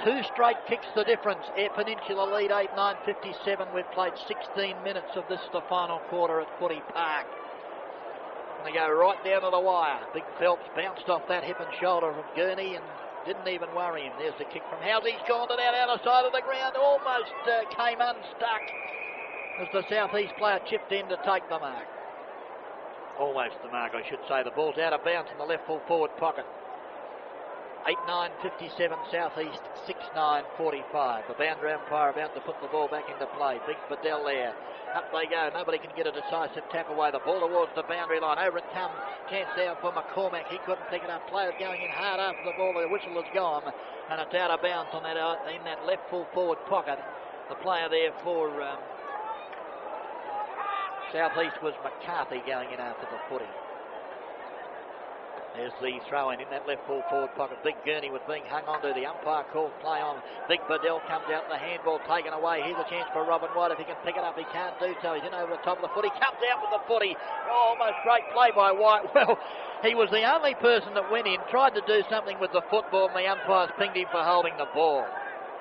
Speaker 1: Two straight kicks the difference. Air Peninsula lead 8-9-57. We've played 16 minutes of this, the final quarter at Footy Park. And they go right down to the wire. Big Phelps bounced off that hip and shoulder from Gurney and didn't even worry him. There's the kick from Howes. He's gone to that outer side of the ground. Almost came unstuck as the South East player chipped in to take the mark. Almost the mark, I should say. The ball's out of bounds in the left full forward pocket. 8-9-57, South East 6-9-45. The boundary umpire about to put the ball back into play. Big Bedell there. Up they go. Nobody can get a decisive tap away. The ball towards the boundary line. Over it comes. Chance down for McCormack. He couldn't pick it up. Players going in hard after the ball. The whistle is gone. And it's out of bounds on that in that left full forward pocket. The player there for South East was McCarthy going in after the footy. There's the throw in that left full forward pocket. Big Gurney was being hung onto. The umpire called play on. Big Bedell comes out, the handball taken away. Here's a chance for Robin White. If he can pick it up, he can't do so. He's in over the top of the footy. Comes out with the footy. Oh, almost great play by White. Well, he was the only person that went in, tried to do something with the football, and the umpires pinged him for holding the ball.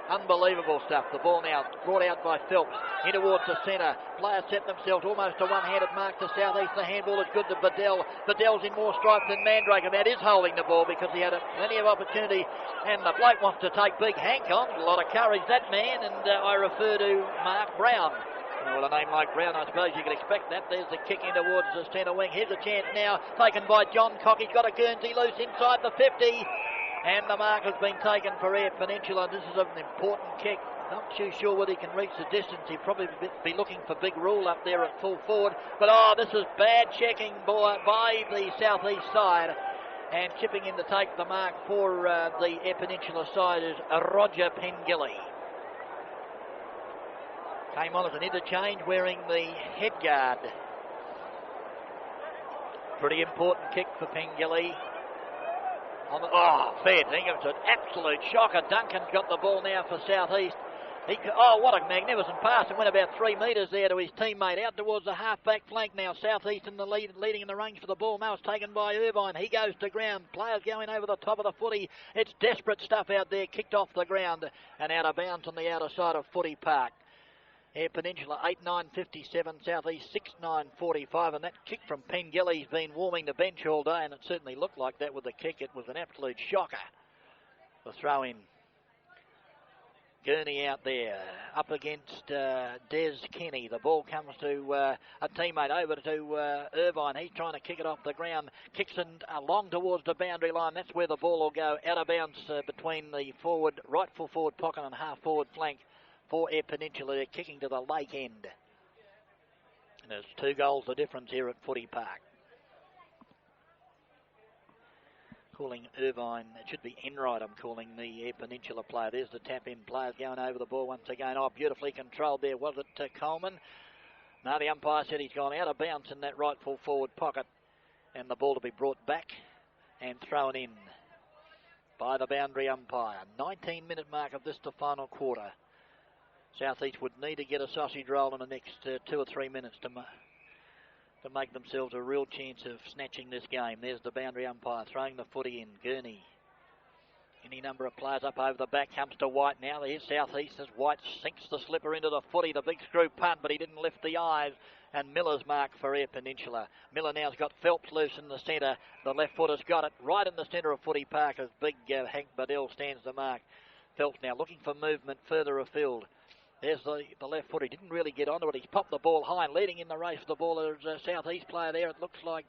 Speaker 1: Unbelievable stuff. The ball now brought out by Phelps. In towards the centre. Players set themselves almost to one-handed mark to southeast. The handball is good to Bedell. Bedell's in more stripes than Mandrake. That is holding the ball because he had plenty of opportunity. And the bloke wants to take big Hank on. A lot of courage, that man. And I refer to Mark Brown. Well, a name like Brown, I suppose you could expect that. There's the kick in towards the centre wing. Here's a chance now taken by John Cock. He's got a Guernsey loose inside the 50. And the mark has been taken for Eyre Peninsula. This is an important kick. Not too sure whether he can reach the distance. He'll probably be looking for Big Rule up there at full forward. But, this is bad checking by the southeast side. And chipping in to take the mark for the Eyre Peninsula side is Roger Pengilly. Came on as an interchange wearing the head guard. Pretty important kick for Pengilly. Fair thing. It was an absolute shocker. Duncan's got the ball now for Southeast. What a magnificent pass. It went about 3 metres there to his teammate. Out towards the half-back flank now. Southeast in the lead, leading in the range for the ball. Now it's taken by Irvine. He goes to ground. Players going over the top of the footy. It's desperate stuff out there. Kicked off the ground and out of bounds on the outer side of Footy Park. Eyre Peninsula 8-9-57, Southeast 6-9-45, and that kick from Pengilly's been warming the bench all day, and it certainly looked like that with the kick. It was an absolute shocker. The throw in. Gurney out there, up against Des Kenny. The ball comes to a teammate over to Irvine. He's trying to kick it off the ground. Kicks it along towards the boundary line. That's where the ball will go out of bounds between the right full forward pocket and half forward flank. For Eyre Peninsula, they're kicking to the lake end. And there's 2 goals the difference here at Footy Park. Calling Irvine, it should be Enright I'm calling the Eyre Peninsula player. There's the tap in, players going over the ball once again. Beautifully controlled there, was it Coleman? No, the umpire said he's gone out of bounds in that right full forward pocket. And the ball to be brought back and thrown in by the boundary umpire. 19-minute mark of this, the final quarter. Southeast would need to get a sausage roll in the next 2 or 3 minutes to make themselves a real chance of snatching this game. There's the boundary umpire throwing the footy in. Gurney. Any number of players up over the back. Comes to White now. Here's Southeast as White sinks the slipper into the footy. The big screw punt, but he didn't lift the eyes. And Miller's mark for Eyre Peninsula. Miller now's got Phelps loose in the centre. The left footer's got it right in the centre of Footy Park as big Hank Bedell stands the mark. Phelps now looking for movement further afield. There's the left footer. He didn't really get onto it. He's popped the ball high and leading in the race for the ball. There's a Southeast player there. It looks like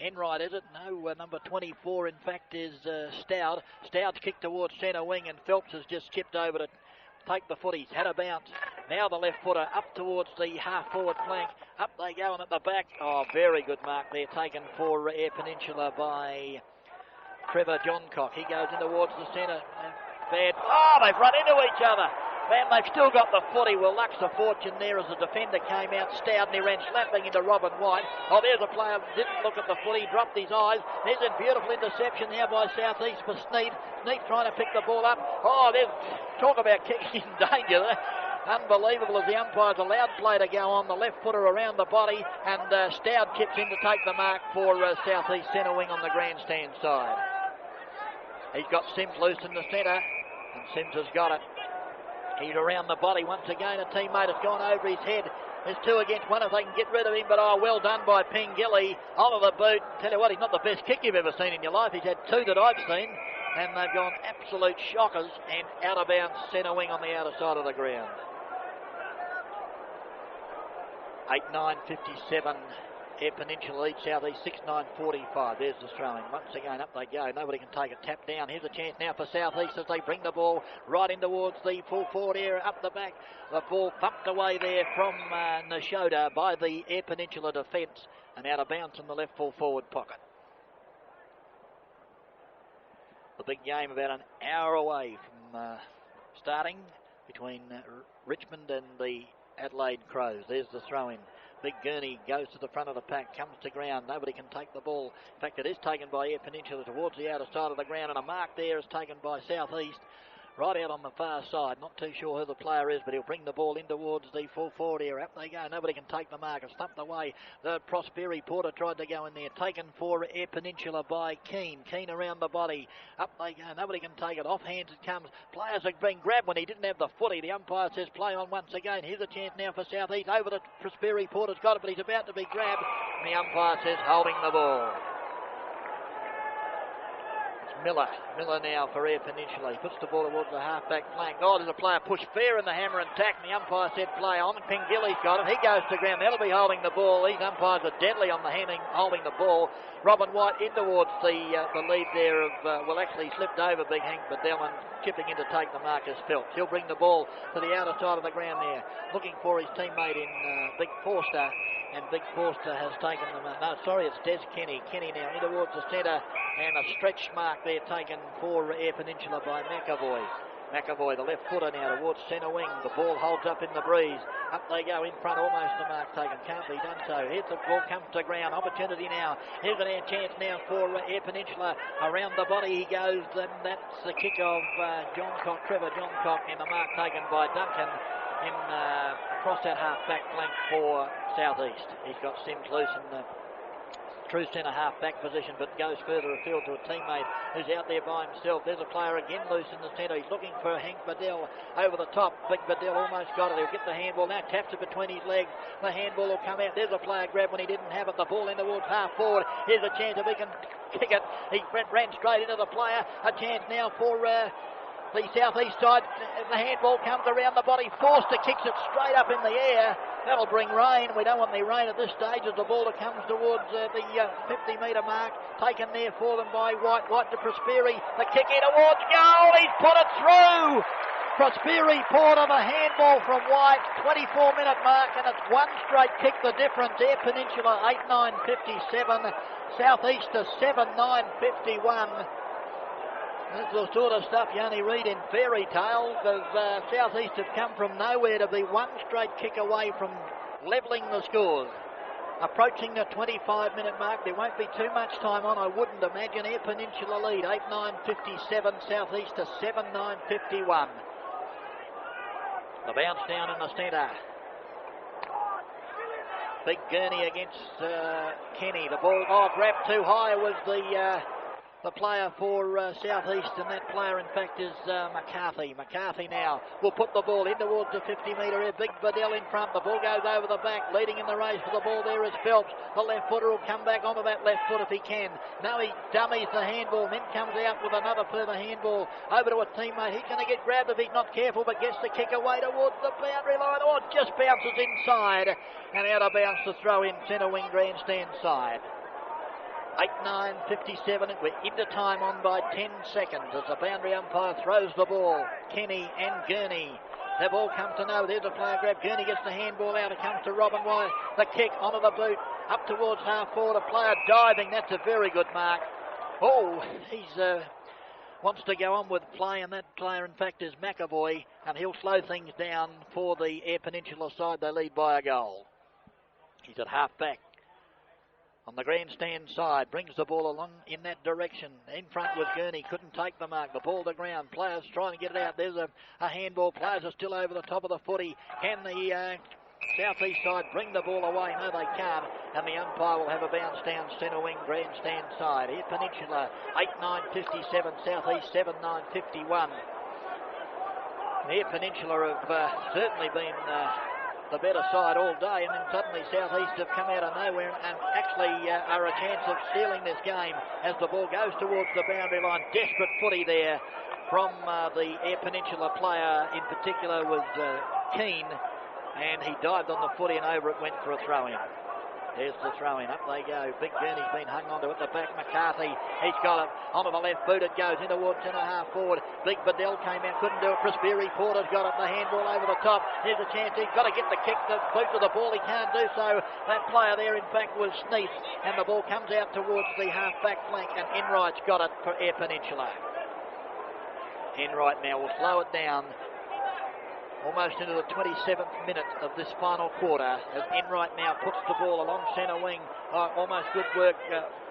Speaker 1: Enright, is it? No, number 24, in fact, is Stout. Stout's kicked towards centre wing, and Phelps has just chipped over to take the footy. He's had a bounce. Now the left footer up towards the half-forward flank. Up they go, and at the back. Very good mark there, taken for Eyre Peninsula by Trevor Johncock. He goes in towards the centre. Bad. They've run into each other. Man, they've still got the footy. Well, luck's a fortune there as the defender came out, Stout, and he ran slapping into Robin White. There's a player who didn't look at the footy, dropped his eyes. There's a beautiful interception now by Southeast for Sneed. Sneed trying to pick the ball up. There's talk about kicking in danger there. Unbelievable as the umpires allowed play to go on. The left footer around the body, and Stout chips in to take the mark for Southeast centre wing on the grandstand side. He's got Sims loose in the centre, and Sims has got it. He's around the body once again. A teammate has gone over his head. There's 2 against 1 if they can get rid of him, but well done by Pengilly. Onto the boot. Tell you what, he's not the best kick you've ever seen in your life. He's had 2 that I've seen, and they've gone absolute shockers and out of bounds centre wing on the outer side of the ground. 8-9-57. Eyre Peninsula leads Southeast 6-9-45. There's the throwing. Once again, up they go. Nobody can take a tap down. Here's a chance now for Southeast as they bring the ball right in towards the full forward area up the back. The ball thumped away there from Nashoda by the Eyre Peninsula defence and out of bounds in the left full forward pocket. The big game about an hour away from starting between Richmond and the Adelaide Crows. There's the throw-in. Big Gurney goes to the front of the pack, comes to ground. Nobody can take the ball. In fact, it is taken by Air Peninsula towards the outer side of the ground, and a mark there is taken by South East. Right out on the far side. Not too sure who the player is, but he'll bring the ball in towards the full forward area. Up they go. Nobody can take the mark. It's thumped away. The Prosperi Porter tried to go in there. Taken for Air Peninsula by Keane. Keane around the body. Up they go. Nobody can take it. Off hands it comes. Players have been grabbed when he didn't have the footy. The umpire says play on once again. Here's a chance now for South East. Over the Prosperi Porter's got it, but he's about to be grabbed. And the umpire says holding the ball. Miller now for Air Peninsula. He puts the ball towards the half-back flank. Oh, there's a player pushed fair in the hammer and tack, and the umpire said play on. Pingilly's got it. He goes to ground. That'll be holding the ball. These umpires are deadly on the holding the ball. Robin White in towards the lead there of, actually slipped over Big Hank Bedell and chipping in to take the Marcus Phelps. He'll bring the ball to the outer side of the ground there, looking for his teammate in Big Forster. And Big Forster has taken them. It's Des Kenny. Kenny now in towards the centre, and a stretch mark there taken for Air Peninsula by McAvoy. McAvoy, the left footer now towards centre wing. The ball holds up in the breeze. Up they go in front, almost the mark taken. Can't be done so. Here's the ball, comes to ground. Opportunity now. Here's an air chance now for Air Peninsula. Around the body he goes. And that's the kick of Trevor Johncock, and the mark taken by Duncan in across that half-back flank for South East. He's got Sims loose in the true centre half-back position, but goes further afield to a teammate who's out there by himself. There's a player again loose in the centre. He's looking for Hank Bedell over the top. Big Bedell almost got it. He'll get the handball now, taps it between his legs. The handball will come out. There's a player grabbed when he didn't have it. The ball in towards half forward. Here's a chance if he can kick it. He ran straight into the player. A chance now for the southeast side. The handball comes around the body. Forster kicks it straight up in the air. That'll bring rain. We don't want any rain at this stage as the ball comes towards the 50-metre mark. Taken there for them by White. White to Prosperi. The kick in towards goal. He's put it through. Prosperi Porter, the handball from White. 24-minute mark, and it's one straight kick the difference. Air Peninsula 8-9-57. Southeast to 7-9-51. This is the sort of stuff you only read in fairy tales. South East have come from nowhere to be one straight kick away from levelling the scores. Approaching the 25-minute mark, there won't be too much time on, I wouldn't imagine. Air Peninsula lead, 8-9-57, South East to 7-9-51. The bounce down in the centre. Big Gurney against Kenny. The ball, grabbed too high was the player for South East, and that player in fact is McCarthy. McCarthy now will put the ball in towards the 50-metre area. Big Bedell in front. The ball goes over the back. Leading in the race for the ball there is Phelps. The left footer will come back onto that left foot if he can. No, he dummies the handball, then comes out with another further handball over to a teammate. He's going to get grabbed if he's not careful, but gets the kick away towards the boundary line. Just bounces inside and out of bounds to throw in centre wing grandstand side. 8-9-57, we're into time on by 10 seconds as the boundary umpire throws the ball. Kenny and Gurney. The ball comes to no. There's a player grab. Gurney gets the handball out. It comes to Robin White. The kick onto the boot. Up towards half forward. A player diving. That's a very good mark. He's wants to go on with play, and that player in fact is McAvoy, and he'll slow things down for the Air Peninsula side. They lead by a goal. He's at half back. On the grandstand side, brings the ball along in that direction. In front was Gurney, couldn't take the mark. The ball to ground. Players trying to get it out. There's a handball. Players are still over the top of the footy. Can the southeast side bring the ball away? No, they can't. And the umpire will have a bounce down centre wing grandstand side. Here Peninsula 8-9-57, southeast 7-9-51. Here Peninsula have certainly been the better side all day, and then suddenly South East have come out of nowhere and actually are a chance of stealing this game as the ball goes towards the boundary line. Desperate footy there from the Air Peninsula player in particular was Keane, and he dived on the footy and over it went for a throw-in. There's the throw-in. Up they go. Big Gurney's been hung onto at the back. McCarthy, he's got it. Onto the left boot it goes. In towards centre half forward. Big Bedell came out. Couldn't do it. Prosperi Porter's got it. The handball over the top. Here's a chance. He's got to get the kick, the boot to the ball. He can't do so. That player there, in fact, was Sneath. And the ball comes out towards the half-back flank. And Enright's got it for Air Peninsula. Enright now will slow it down. almost into the 27th minute of this final quarter, as Enright now puts the ball along centre wing. Almost good work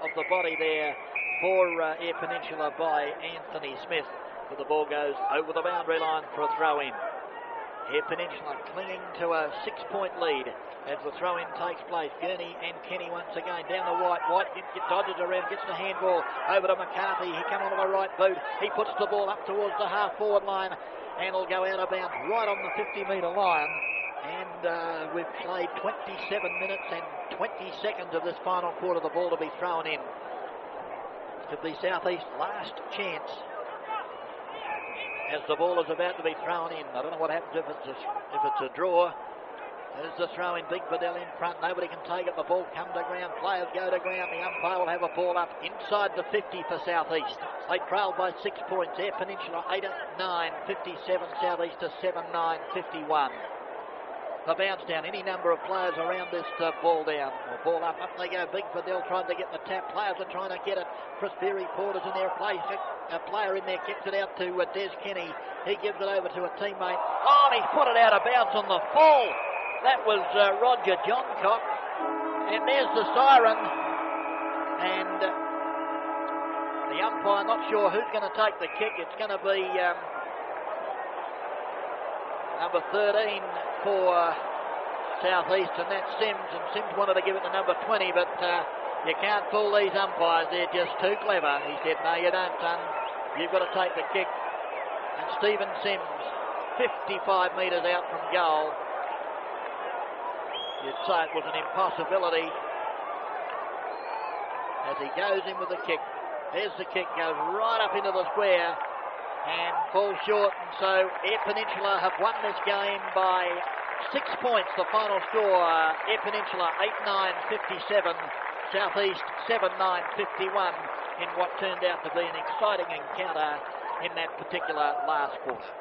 Speaker 1: of the body there for Air Peninsula by Anthony Smith. But the ball goes over the boundary line for a throw-in. Air Peninsula clinging to a 6-point lead as the throw-in takes place. Gurney and Kenny once again down the White. White dodges around, gets the handball over to McCarthy. He come onto the right boot. He puts the ball up towards the half-forward line and will go out of bounds right on the 50-metre line. And we've played 27 minutes and 20 seconds of this final quarter. The ball to be thrown in. This could be South East's last chance as the ball is about to be thrown in. I don't know what happens if it's a draw. There's the throw in, Big Bedell in front. Nobody can take it. The ball comes to ground. Players go to ground. The umpire will have a ball up inside the 50 for South East. They trail by 6 points. Air Peninsula 8-9-57. South East to 7-9-51. The bounce down. Any number of players around this ball down. Or ball up. Up they go. Big Bedell trying to get the tap. Players are trying to get it. Chris Berry Porter's in there. A player in there kicks it out to Des Kenny. He gives it over to a teammate. Oh, he's put it out of bounds on the full. That was Roger Johncock. And there's the siren. And the umpire not sure who's going to take the kick. It's going to be number 13 for South East, and that's Sims. And Sims wanted to give it to number 20, but you can't fool these umpires. They're just too clever. He said, no, you don't, son. You've got to take the kick. And Stephen Sims, 55 metres out from goal. You'd say it was an impossibility as he goes in with the kick. There's the kick, goes right up into the square and falls short. And so Air Peninsula have won this game by 6 points. The final score, Air Peninsula 8-9-57, South East 7-9-51 in what turned out to be an exciting encounter in that particular last quarter.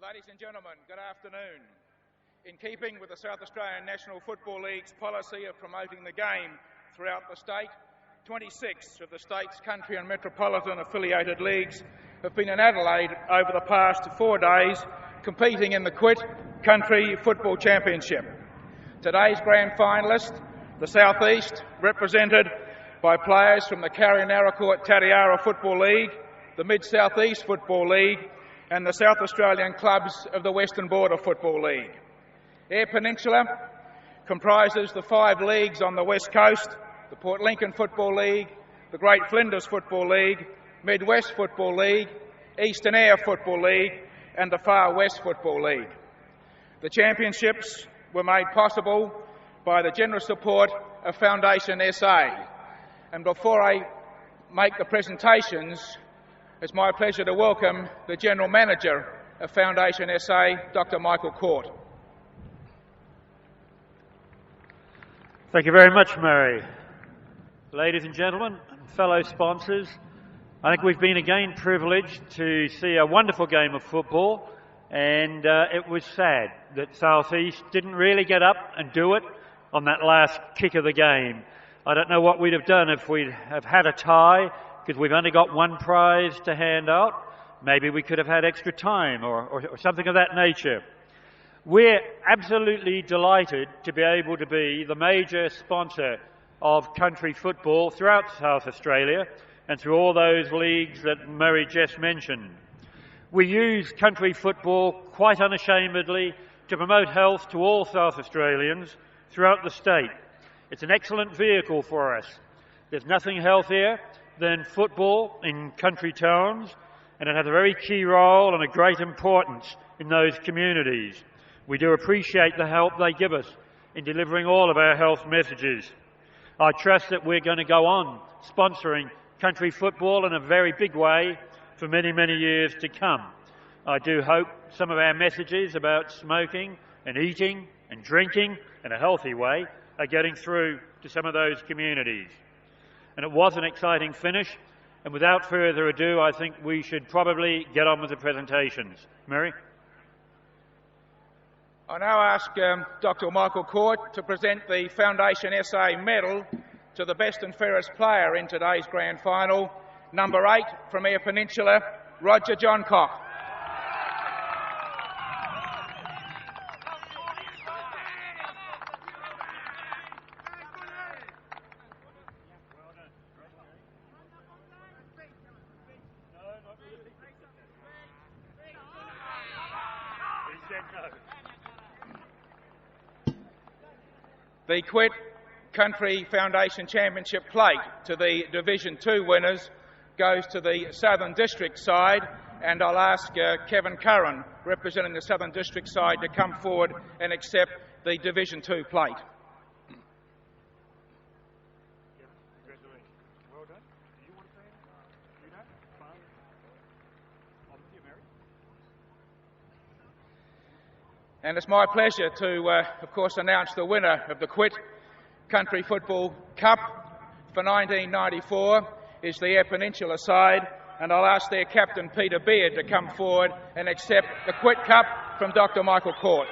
Speaker 2: Ladies and gentlemen, good afternoon. In keeping with the South Australian National Football League's policy of promoting the game throughout the state, 26 of the state's country and metropolitan affiliated leagues have been in Adelaide over the past 4 days, competing in the Quit Country Football Championship. Today's grand finalist, the South East, represented by players from the Carrion-Aracourt Tatiara Football League, the Mid-South East Football League, and the South Australian clubs of the Western Border Football League. Air Peninsula comprises the 5 leagues on the West Coast, the Port Lincoln Football League, the Great Flinders Football League, Midwest Football League, Eastern Air Football League, and the Far West Football League. The championships were made possible by the generous support of Foundation SA. And before I make the presentations, it's my pleasure to welcome the General Manager of Foundation SA, Dr. Michael Court.
Speaker 3: Thank you very much, Murray. Ladies and gentlemen, fellow sponsors, I think we've been again privileged to see a wonderful game of football, and it was sad that South East didn't really get up and do it on that last kick of the game. I don't know what we'd have done if we'd have had a tie, because we've only got one prize to hand out. Maybe we could have had extra time or something of that nature. We're absolutely delighted to be able to be the major sponsor of country football throughout South Australia and through all those leagues that Murray just mentioned. We use country football quite unashamedly to promote health to all South Australians throughout the state. It's an excellent vehicle for us. There's nothing healthier than football in country towns, and it has a very key role and a great importance in those communities. We do appreciate the help they give us in delivering all of our health messages. I trust that we're going to go on sponsoring country football in a very big way for many, many years to come. I do hope some of our messages about smoking and eating and drinking in a healthy way are getting through to some of those communities. And it was an exciting finish, and without further ado, I think we should probably get on with the presentations. Mary?
Speaker 2: I now ask Dr. Michael Court to present the Foundation SA medal to the best and fairest player in today's grand final, number 8 from Eyre Peninsula, Roger Johncock. The Quit Country Foundation Championship plate to the Division 2 winners goes to the Southern District side, and I'll ask Kevin Curran, representing the Southern District side, to come forward and accept the Division 2 plate. And it's my pleasure to, of course, announce the winner of the Quit Country Football Cup for 1994 is the Eyre Peninsula side, and I'll ask their captain, Peter Beard, to come forward and accept the Quit Cup from Dr. Michael Court.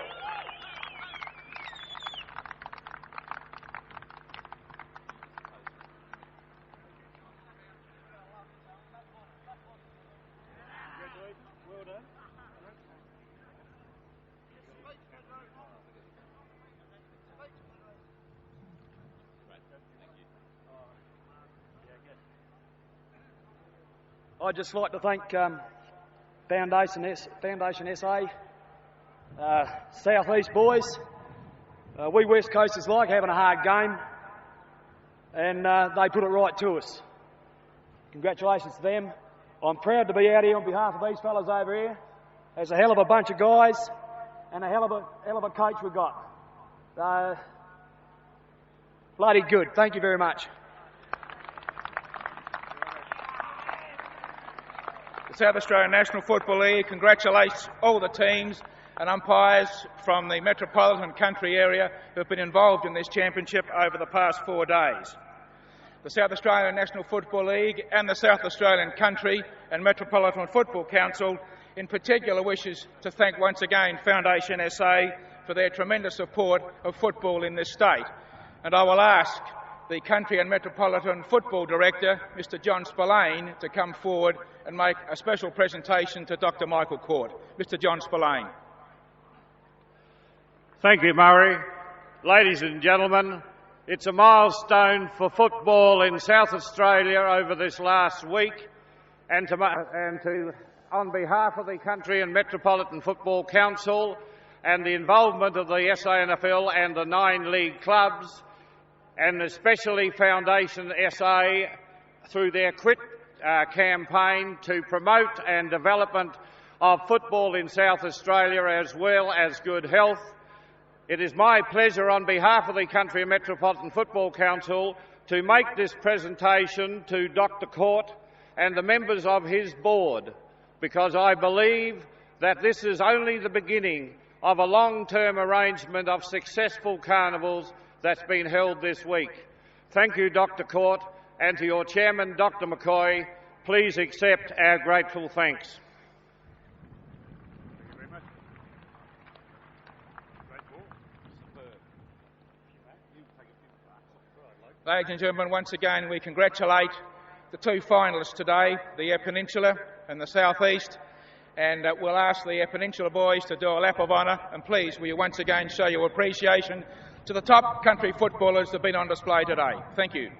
Speaker 4: I'd just like to thank Foundation SA, South East boys. We West Coasters like having a hard game, and they put it right to us. Congratulations to them. I'm proud to be out here on behalf of these fellas over here. There's a hell of a bunch of guys and a hell of a coach we've got. Bloody good. Thank you very much.
Speaker 2: The South Australian National Football League congratulates all the teams and umpires from the metropolitan country area who have been involved in this championship over the past 4 days. The South Australian National Football League and the South Australian Country and Metropolitan Football Council in particular wishes to thank once again Foundation SA for their tremendous support of football in this state. And I will ask the Country and Metropolitan Football Director, Mr. John Spillane, to come forward and make a special presentation to Dr. Michael Court. Mr. John Spillane.
Speaker 5: Thank you, Murray. Ladies and gentlemen, it's a milestone for football in South Australia over this last week, and on behalf of the Country and Metropolitan Football Council and the involvement of the SANFL and the 9 league clubs, and especially Foundation SA through their Quit campaign to promote and development of football in South Australia as well as good health. It is my pleasure on behalf of the Country and Metropolitan Football Council to make this presentation to Dr. Court and the members of his board, because I believe that this is only the beginning of a long-term arrangement of successful carnivals that's been held this week. Thank you, Dr. Court, and to your chairman, Dr. McCoy, please accept our grateful thanks.
Speaker 2: Ladies and gentlemen, once again we congratulate the two finalists today, the Eyre Peninsula and the South East, and we'll ask the Eyre Peninsula boys to do a lap of honour, and please will you once again show your appreciation to the top country footballers that have been on display today. Thank you.